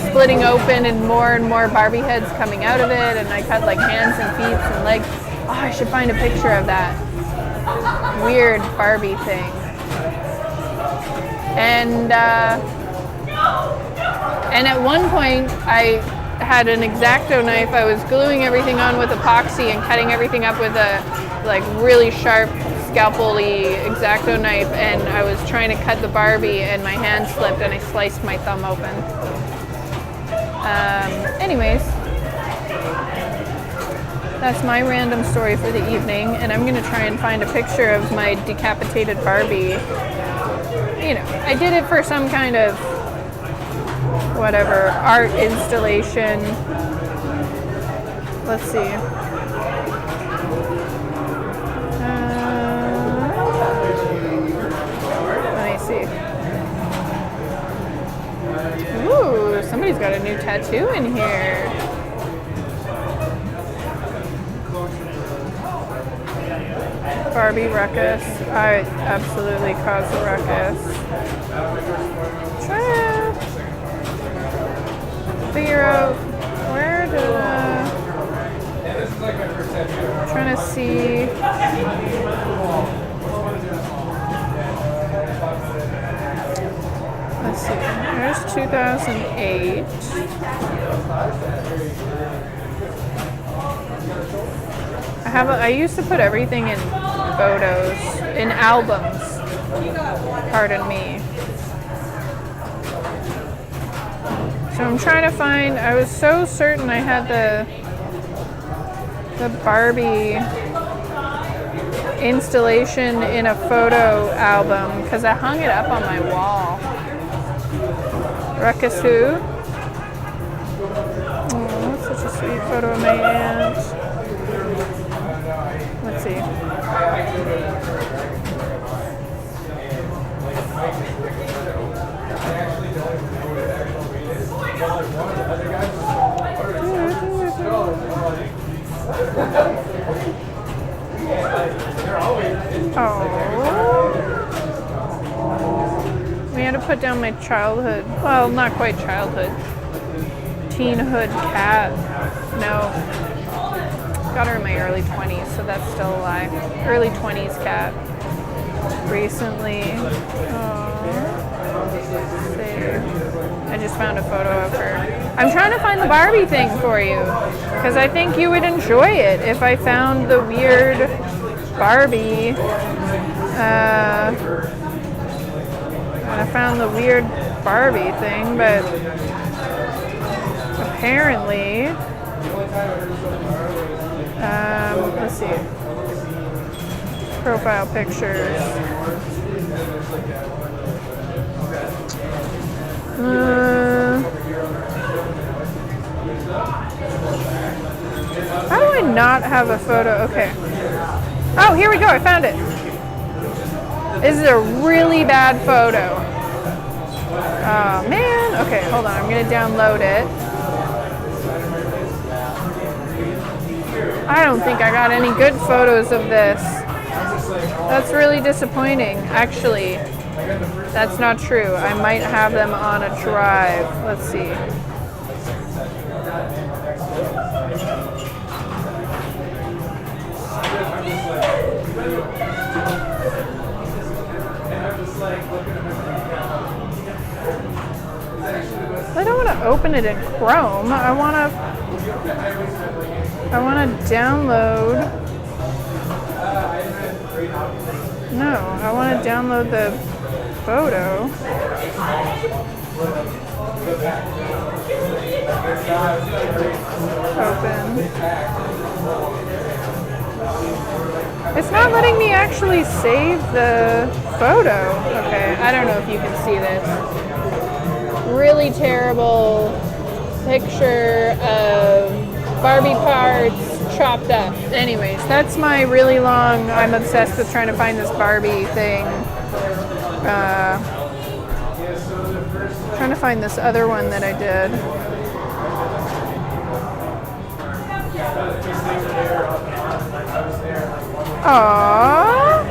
splitting open and more Barbie heads coming out of it, and I cut like hands and feet and legs. Oh, I should find a picture of that weird Barbie thing. And at one point I had an X-Acto knife. I was gluing everything on with epoxy and cutting everything up with a like really sharp scalpel-y X-Acto knife, and I was trying to cut the Barbie and my hand slipped and I sliced my thumb open. Anyways, that's my random story for the evening, and I'm gonna try and find a picture of my decapitated Barbie. You know, I did it for some kind of whatever art installation. Let's see. Let me see. Ooh, somebody's got a new tattoo in here. Barbie ruckus. I absolutely caused a ruckus. Trying to figure out where trying to see. Let's see. There's 2008. I used to put everything in photos, in albums. Pardon me. So I'm trying to find, I was so certain I had the Barbie installation in a photo album because I hung it up on my wall. Ruckus who? Oh, that's such a sweet photo of my aunt. Let's see. Oh. We had to put down my childhood. Well, not quite childhood. Teenhood cat. No. Got her in my early 20s, so that's still alive. Early 20s cat. Recently. I just found a photo of her. I'm trying to find the Barbie thing for you because I think you would enjoy it if I found the weird Barbie. I found the weird Barbie thing, but apparently, let's see, profile pictures. How do I not have a photo? Okay. Oh, here we go. I found it. This is a really bad photo. Oh, man. Okay, hold on. I'm going to download it. I don't think I got any good photos of this. That's really disappointing. Actually, that's not true. I might have them on a drive. Let's see. I don't want to open it in Chrome. I want to download. No, I want to download the photo. Open. It's not letting me actually save the photo. Okay, I don't know if you can see this. Really terrible picture of Barbie parts chopped up. Anyways, that's my really long, I'm obsessed with trying to find this Barbie thing. Trying to find this other one that I did. Aww.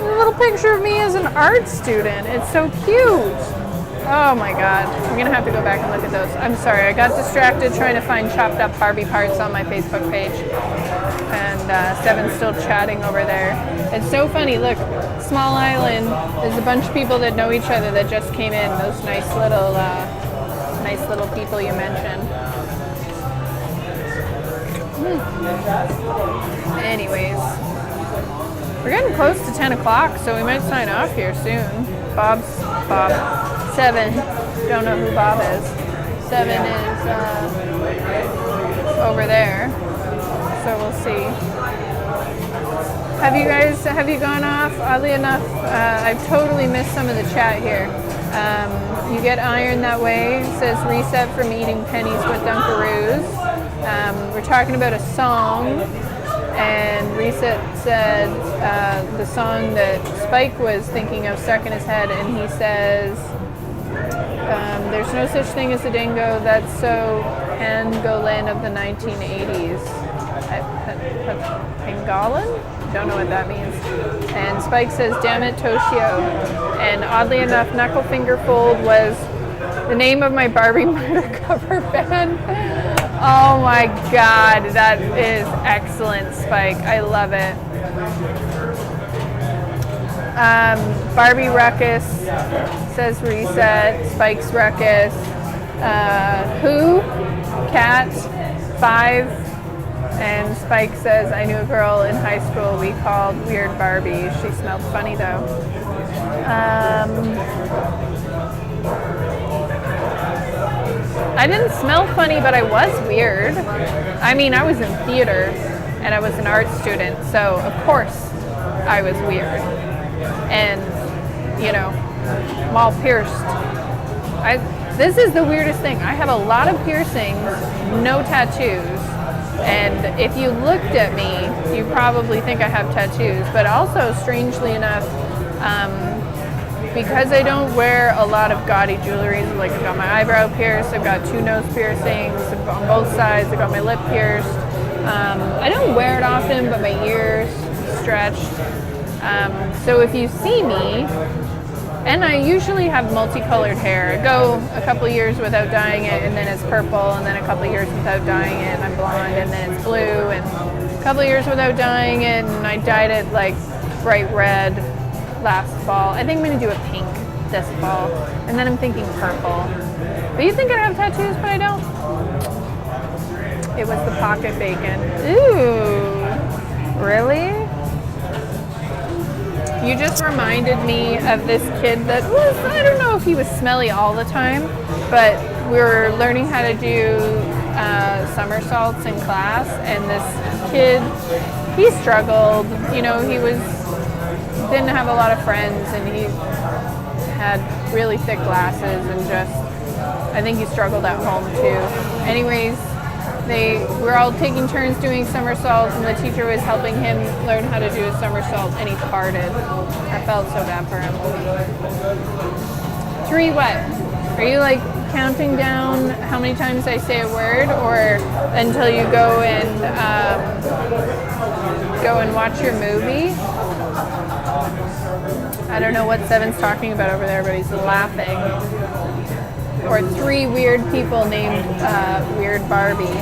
A little picture of me as an art student. It's so cute. Oh my god. I'm gonna have to go back and look at those. I'm sorry, I got distracted trying to find chopped up Barbie parts on my Facebook page. And Seven's still chatting over there. It's so funny, look, small island, there's a bunch of people that know each other that just came in, those nice little people you mentioned. Anyways, we're getting close to 10 o'clock, so we might sign off here soon. Bob. 7. Don't know who Bob is. 7 is over there. So we'll see. Have you gone off? Oddly enough, I've totally missed some of the chat here. You get iron that way. It says reset from eating pennies with Dunkaroos. We're talking about a song, and Reset said the song that Spike was thinking of stuck in his head, and he says, there's no such thing as a dingo, that's so pangolin of the 1980s. Pangolin? Don't know what that means. And Spike says, damn it, Toshio. And oddly enough, Knuckle Finger Fold was the name of my Barbie murder cover band. Oh my god, that is excellent, Spike. I love it. Barbie Ruckus says reset. Spike's Ruckus. Who? Cat 5. And Spike says, I knew a girl in high school we called Weird Barbie. She smelled funny though. I didn't smell funny, but I was weird. I mean, I was in theater and I was an art student, so of course I was weird. And, you know, I'm all pierced. This is the weirdest thing. I have a lot of piercings, no tattoos. And if you looked at me, you probably think I have tattoos. But also, strangely enough, because I don't wear a lot of gaudy jewelry, like I've got my eyebrow pierced, I've got 2 nose piercings on both sides, I've got my lip pierced. I don't wear it often, but my ears stretched. So if you see me, and I usually have multicolored hair. I go a couple years without dyeing it, and then it's purple, and then a couple years without dyeing it, and I'm blonde, and then it's blue, and a couple years without dyeing it, and I dyed it like bright red last fall. I think I'm gonna do a pink this fall, and then I'm thinking purple. But you think I have tattoos, but I don't? It was the pocket bacon. Ooh, really? You just reminded me of this kid that was, I don't know if he was smelly all the time, but we were learning how to do somersaults in class, and this kid, he struggled. You know, didn't have a lot of friends, and he had really thick glasses, and just, I think he struggled at home too. Anyways, they were all taking turns doing somersaults, and the teacher was helping him learn how to do a somersault, and he farted. I felt so bad for him. 3 what? Are you like counting down how many times I say a word, or until you go and watch your movie? I don't know what 7's talking about over there, but he's laughing. Or 3 weird people named Weird Barbie.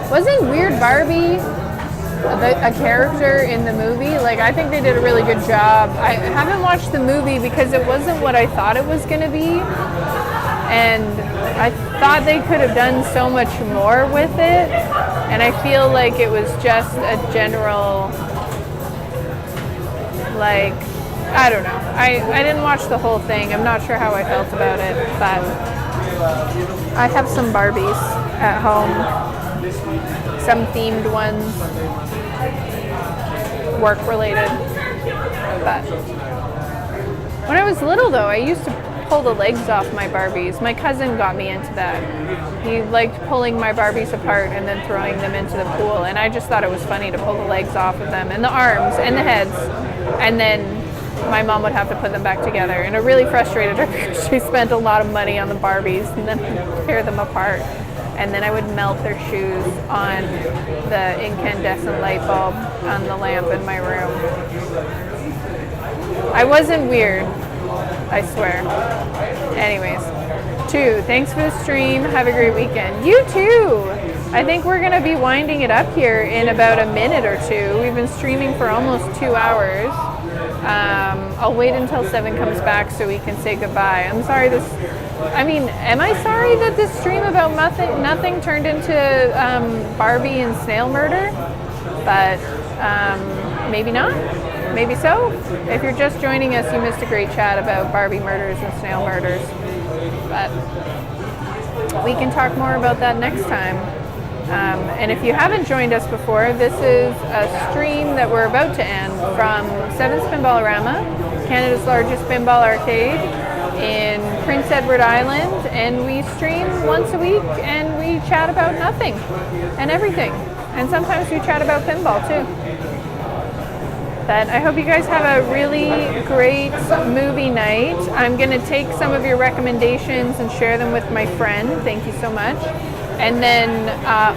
Wasn't Weird Barbie a character in the movie? Like, I think they did a really good job. I haven't watched the movie because it wasn't what I thought it was going to be. And I thought they could have done so much more with it. And I feel like it was just a general, like, I don't know. I didn't watch the whole thing. I'm not sure how I felt about it, but I have some Barbies at home. Some themed ones, work related. But when I was little though, I used to pull the legs off my Barbies. My cousin got me into that. He liked pulling my Barbies apart and then throwing them into the pool, and I just thought it was funny to pull the legs off of them, and the arms and the heads, and then my mom would have to put them back together, and it really frustrated her because she spent a lot of money on the Barbies and then tear them apart. And then I would melt their shoes on the incandescent light bulb on the lamp in my room. I wasn't weird, I swear. Anyways, 2, thanks for the stream. Have a great weekend. You too. I think we're going to be winding it up here in about a minute or 2. We've been streaming for almost 2 hours. I'll wait until 7 comes back so we can say goodbye. I'm sorry am I sorry that this stream about nothing turned into Barbie and snail murder? But maybe not. Maybe so. If you're just joining us, you missed a great chat about Barbie murders and snail murders. But we can talk more about that next time. And if you haven't joined us before, this is a stream that we're about to end from Seven's Pinballorama, Canada's largest pinball arcade in Prince Edward Island, and we stream once a week and we chat about nothing and everything. And sometimes we chat about pinball too. But I hope you guys have a really great movie night. I'm going to take some of your recommendations and share them with my friend. Thank you so much. And then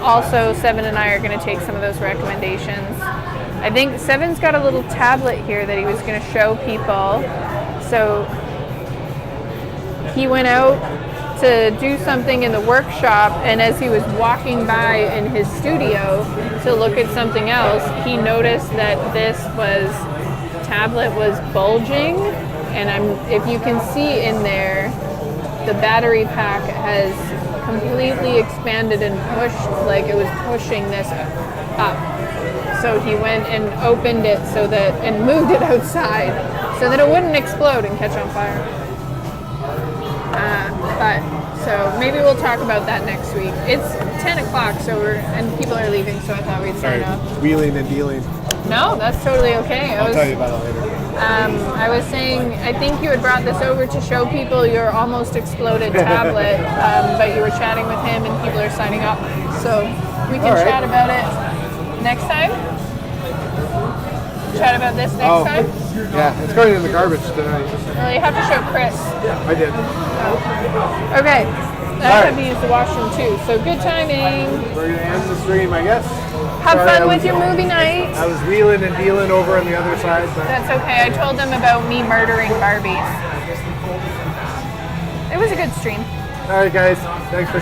also Seven and I are going to take some of those recommendations. I think Seven's got a little tablet here that he was going to show people. So he went out to do something in the workshop, and as he was walking by in his studio to look at something else, he noticed that this tablet was bulging, and if you can see in there, the battery pack has completely expanded and pushed, like it was pushing this up. So he went and opened it and moved it outside so that it wouldn't explode and catch on fire. So maybe we'll talk about that next week. It's 10 o'clock, and people are leaving, so I thought we'd sign off. Wheeling and dealing. No, that's totally okay. I'll tell you about it later. I was saying, I think you had brought this over to show people your almost exploded tablet, but you were chatting with him and people are signing up. So we can chat about it next time? Chat about this next time? Yeah, it's going in the garbage tonight. Well, you have to show Chris. I did. Okay. I have to use the washroom too, so good timing. We're going to end the stream, I guess. Have fun with your movie night. I was wheeling and dealing over on the other side. But that's okay. I told them about me murdering Barbies. It was a good stream. All right, guys. Thanks for